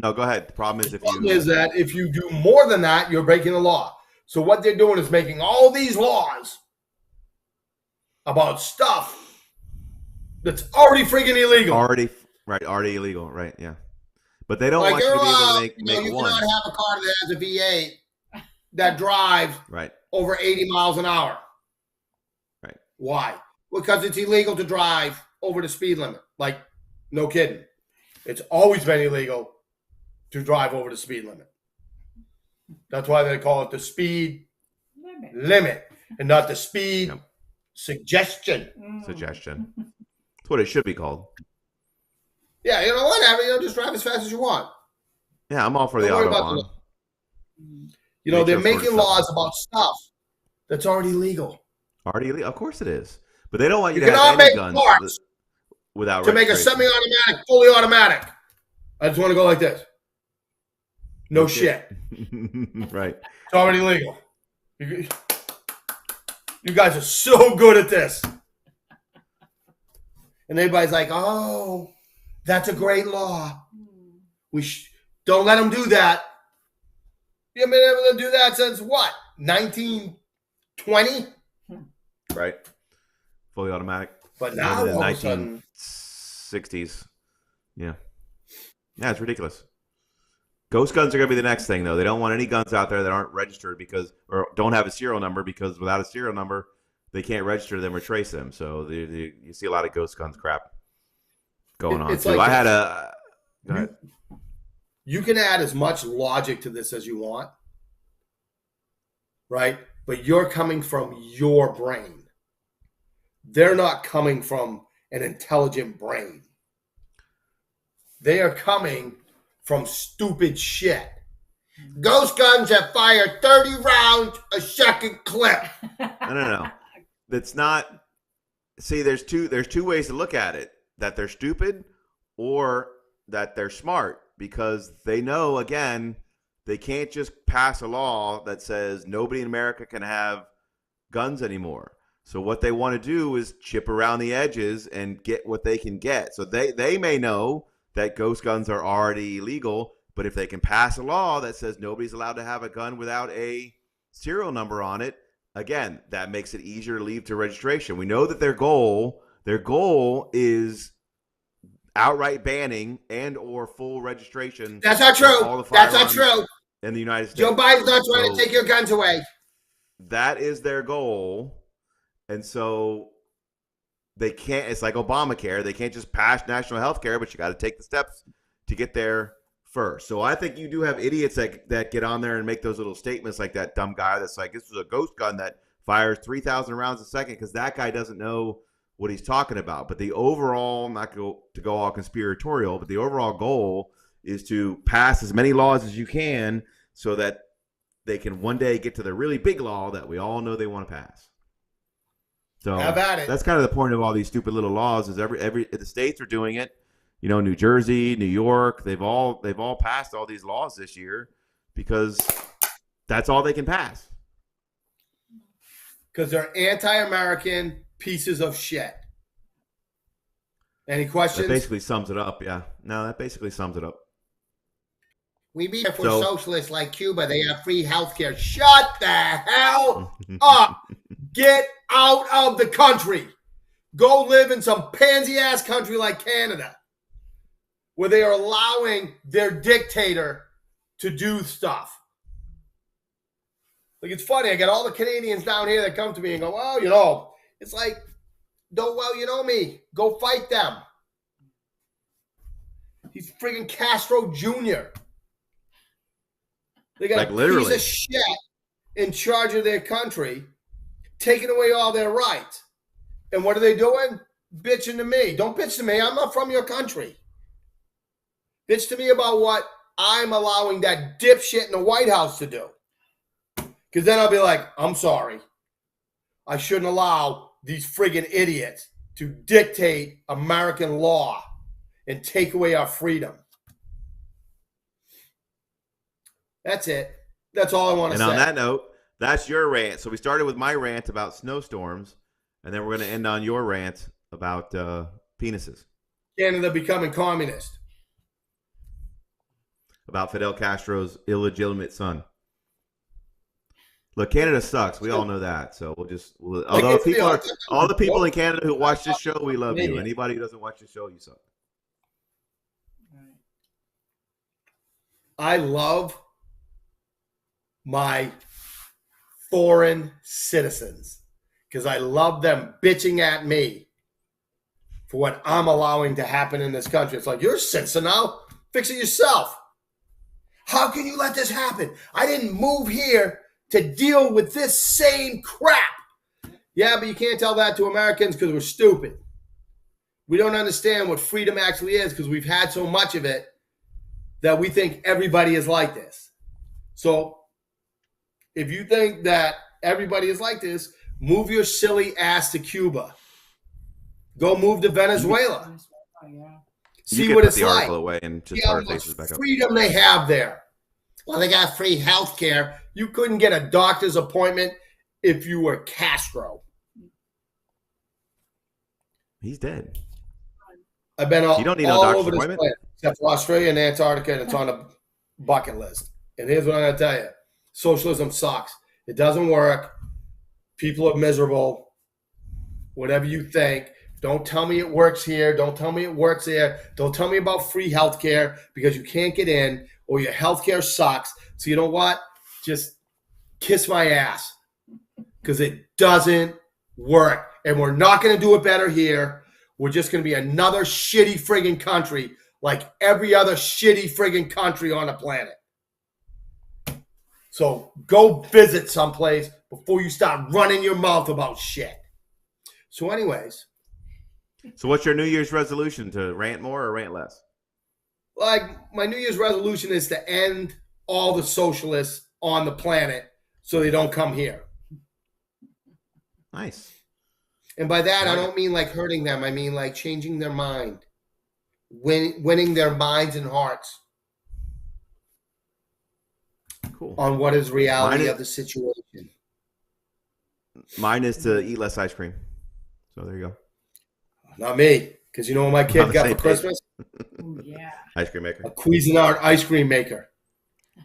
No, go ahead. The problem is The problem is you that if you do more than that, you're breaking the law. So what they're doing is making all these laws about stuff that's already freaking illegal. already illegal, right? Yeah, but they don't Like want you to be able to make you one. cannot have a car that has a V8 that drives Right. over 80 miles an hour. Right. Why? Because it's illegal to drive over the speed limit. Like, no kidding. It's always been illegal to drive over the speed limit. That's why they call it the speed limit and not the speed Yep. suggestion. Suggestion. That's what it should be called. Yeah, you know what? Just drive as fast as you want. Yeah, I'm all for the Don't worry about Autobahn. You know, Make they're those sort of making stuff. laws about stuff that's already legal. Already illegal? Of course it is. But they don't want you, You to have cannot any make guns parts without to make a registration. semi-automatic, fully automatic. I just want to go like this. No Okay. shit. Right. It's already legal. You guys are so good at this. And everybody's like, oh, that's a great law. Don't let them do that. You've been able to do that since what? 1920? Right. Fully automatic. But now In the all of a sudden, 1960s. Yeah. Yeah, it's ridiculous. Ghost guns are going to be the next thing, though. They don't want any guns out there that aren't registered or don't have a serial number, because without a serial number, they can't register them or trace them. So you see a lot of ghost guns crap going on, it's too. like I this. had a... Go ahead. You can add as much logic to this as you want, right? But you're coming from your brain. They're not coming from an intelligent brain. They are coming from stupid shit. Ghost guns that fire 30 rounds a second clip. No. That's not... See, there's two ways to look at it. That they're stupid or that they're smart, because they know, again, they can't just pass a law that says nobody in America can have guns anymore. So what they want to do is chip around the edges and get what they can get. So they may know that ghost guns are already illegal, but if they can pass a law that says nobody's allowed to have a gun without a serial number on it, again, that makes it easier to leave to registration. We know that their goal is outright banning and or full registration. That's not true. All the That's not firearms true. in the United States. Joe Biden's not trying to take your guns away. That is their goal. And so they can't, it's like Obamacare. They can't just pass national health care, but you got to take the steps to get there first. So I think you do have idiots that get on there and make those little statements like that dumb guy that's like, this is a ghost gun that fires 3,000 rounds a second, because that guy doesn't know what he's talking about. But the overall, not to go all conspiratorial, but the overall goal is to pass as many laws as you can so that they can one day get to the really big law that we all know they want to pass. So that's kind of the point of all these stupid little laws is every the states are doing it. You know, New Jersey, New York, they've all passed all these laws this year because that's all they can pass. Because they're anti-American pieces of shit. Any questions? That basically sums it up, yeah. No, that basically sums it up. We mean for socialists like Cuba, they have free healthcare. Shut the hell up. Get out of the country. Go live in some pansy-ass country like Canada, where they are allowing their dictator to do stuff. Like, it's funny. I got all the Canadians down here that come to me and go, well, you know, it's like, you know me. Go fight them. He's friggin' Castro Jr. They got like a literally. piece of shit in charge of their country, taking away all their rights. And what are they doing? Bitching to me. Don't bitch to me. I'm not from your country. Bitch to me about what I'm allowing that dipshit in the White House to do. Because then I'll be like, I'm sorry. I shouldn't allow these friggin' idiots to dictate American law and take away our freedom. That's it. That's all I want to say. And on that note, that's your rant. So we started with my rant about snowstorms, and then we're going to end on your rant about penises. Canada becoming communist. About Fidel Castro's illegitimate son. Look, Canada sucks. We all know that. So although all the people in Canada who watch this show, we love you. Anybody who doesn't watch this show, you suck. I love my foreign citizens because I love them bitching at me for what I'm allowing to happen in this country. It's like, you're a citizen now. Fix it yourself. How can you let this happen? I didn't move here to deal with this same crap. Yeah, but you can't tell that to Americans because we're stupid. We don't understand what freedom actually is because we've had so much of it that we think everybody is like this. So if you think that everybody is like this, move your silly ass to Cuba. Go move to Venezuela. See what it's like. Away and just put our faces back up. Freedom they have there. Well, they got free health care. You couldn't get a doctor's appointment if you were Castro. He's dead. I've been all over this planet, except for Australia and Antarctica, and it's on a bucket list. And here's what I'm going to tell you. Socialism sucks. It doesn't work. People are miserable. Whatever you think. Don't tell me it works here. Don't tell me it works there. Don't tell me about free health care because you can't get in or your health care sucks. So you know what? Just kiss my ass because it doesn't work. And we're not going to do it better here. We're just going to be another shitty friggin' country like every other shitty friggin' country on the planet. So go visit someplace before you start running your mouth about shit. So anyways. So what's your New Year's resolution? To rant more or rant less? Like, my New Year's resolution is to end all the socialists on the planet so they don't come here. Nice. And by that, I don't mean like hurting them. I mean like changing their mind. Winning their minds and hearts. Cool. On what is reality of the situation. Mine is to eat less ice cream. So there you go. Not me, because you know what my kid got for Christmas? Ooh, yeah. Ice cream maker. A Cuisinart ice cream maker.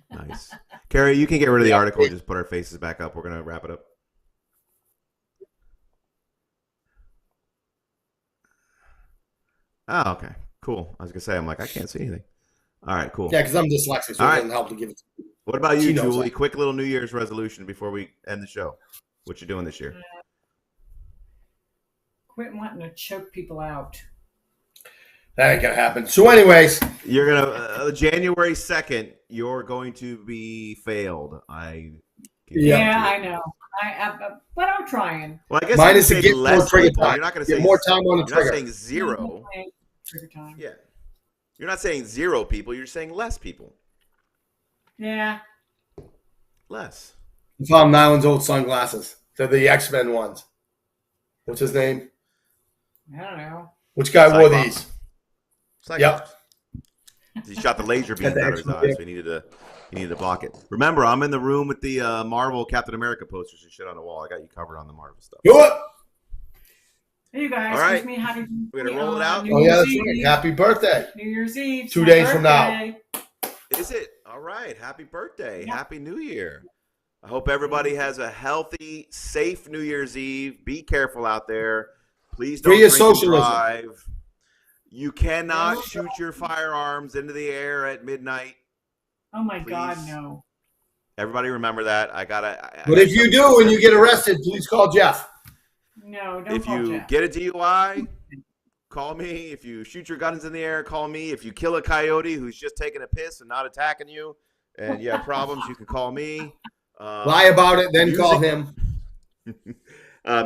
Nice. Carrie, you can get rid of the article. Just put our faces back up. We're going to wrap it up. Oh, okay. Cool. I was gonna say, I'm like, I can't see anything. All right, cool. Yeah, because I'm dyslexic, so it doesn't help to give it to you. What about you, She knows Julie? that. Quick little New Year's resolution before we end the show. What you doing this year? Quit wanting to choke people out. That ain't gonna happen. So, anyways, You're gonna January 2nd. You're going to be failed. Yeah, I know. But I'm trying. Well, I guess mine you is to say get more less trigger people. time. You're not going to Get say more time on the You're not trigger. saying zero. Trigger time. Yeah. You're not saying zero people. You're saying less people. Yeah. Less. I found Nyland's old sunglasses. They're the X-Men ones. What's his name? I don't know. Which guy wore Cyclops. these? Cyclops. Yep. He shot the laser beams the out of his eyes, so he needed to block it. Remember, I'm in the room with the Marvel Captain America posters and shit on the wall. I got you covered on the Marvel stuff. Do it. Hey, you guys. All right. Wish me happy. We're gonna roll it out. New Oh yeah, Year's that's Eve. right. Happy birthday. New Year's Eve. 2 My days from now. birthday. Is it? All right. Happy birthday. Yeah. Happy New Year. I hope everybody has a healthy, safe New Year's Eve. Be careful out there. Please don't Free of drink and socialism. drive. You cannot No. shoot your firearms into the air at midnight. Oh my God, Please. no. Everybody remember that. But if you do and you get arrested, please call Jeff. No, don't If call you Jeff. get a DUI, call me. If you shoot your guns in the air, call me. If you kill a coyote who's just taking a piss and not attacking you, and you have problems, you can call me. Lie about it, then call him.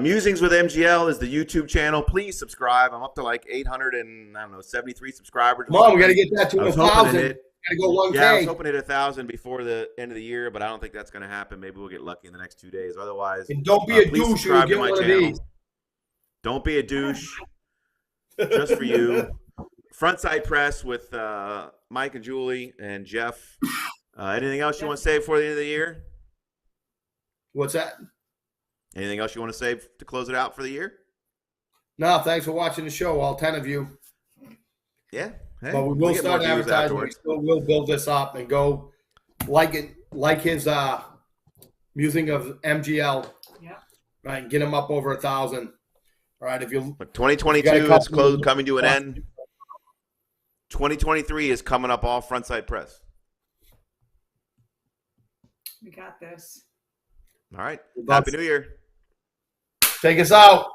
Musings with MGL is the YouTube channel. Please subscribe. I'm up to like 873 subscribers. Come on, we got to get that to I was 1,000. hoping Got it. to go 1K. Yeah, I was hoping to hit 1,000 before the end of the year, but I don't think that's going to happen. Maybe we'll get lucky in the next 2 days. Otherwise, And don't be a please douche or you subscribe get to my one of channel. these. Don't be a douche. Just for you. Frontside Press with Mike and Julie and Jeff. Anything else you want to say before the end of the year? What's that? Anything else you want to say to close it out for the year? No, thanks for watching the show, all 10 of you. Yeah. Hey, But we will we'll get more start views advertising. We afterwards. still will build this up and go like his musing of MGL. Yeah. Right, and get him up over 1,000. All right, if you But 2022 You gotta is coming to an end. 2023 is coming up all Frontside Press. We got this. All right. That's- Happy New Year. take us out.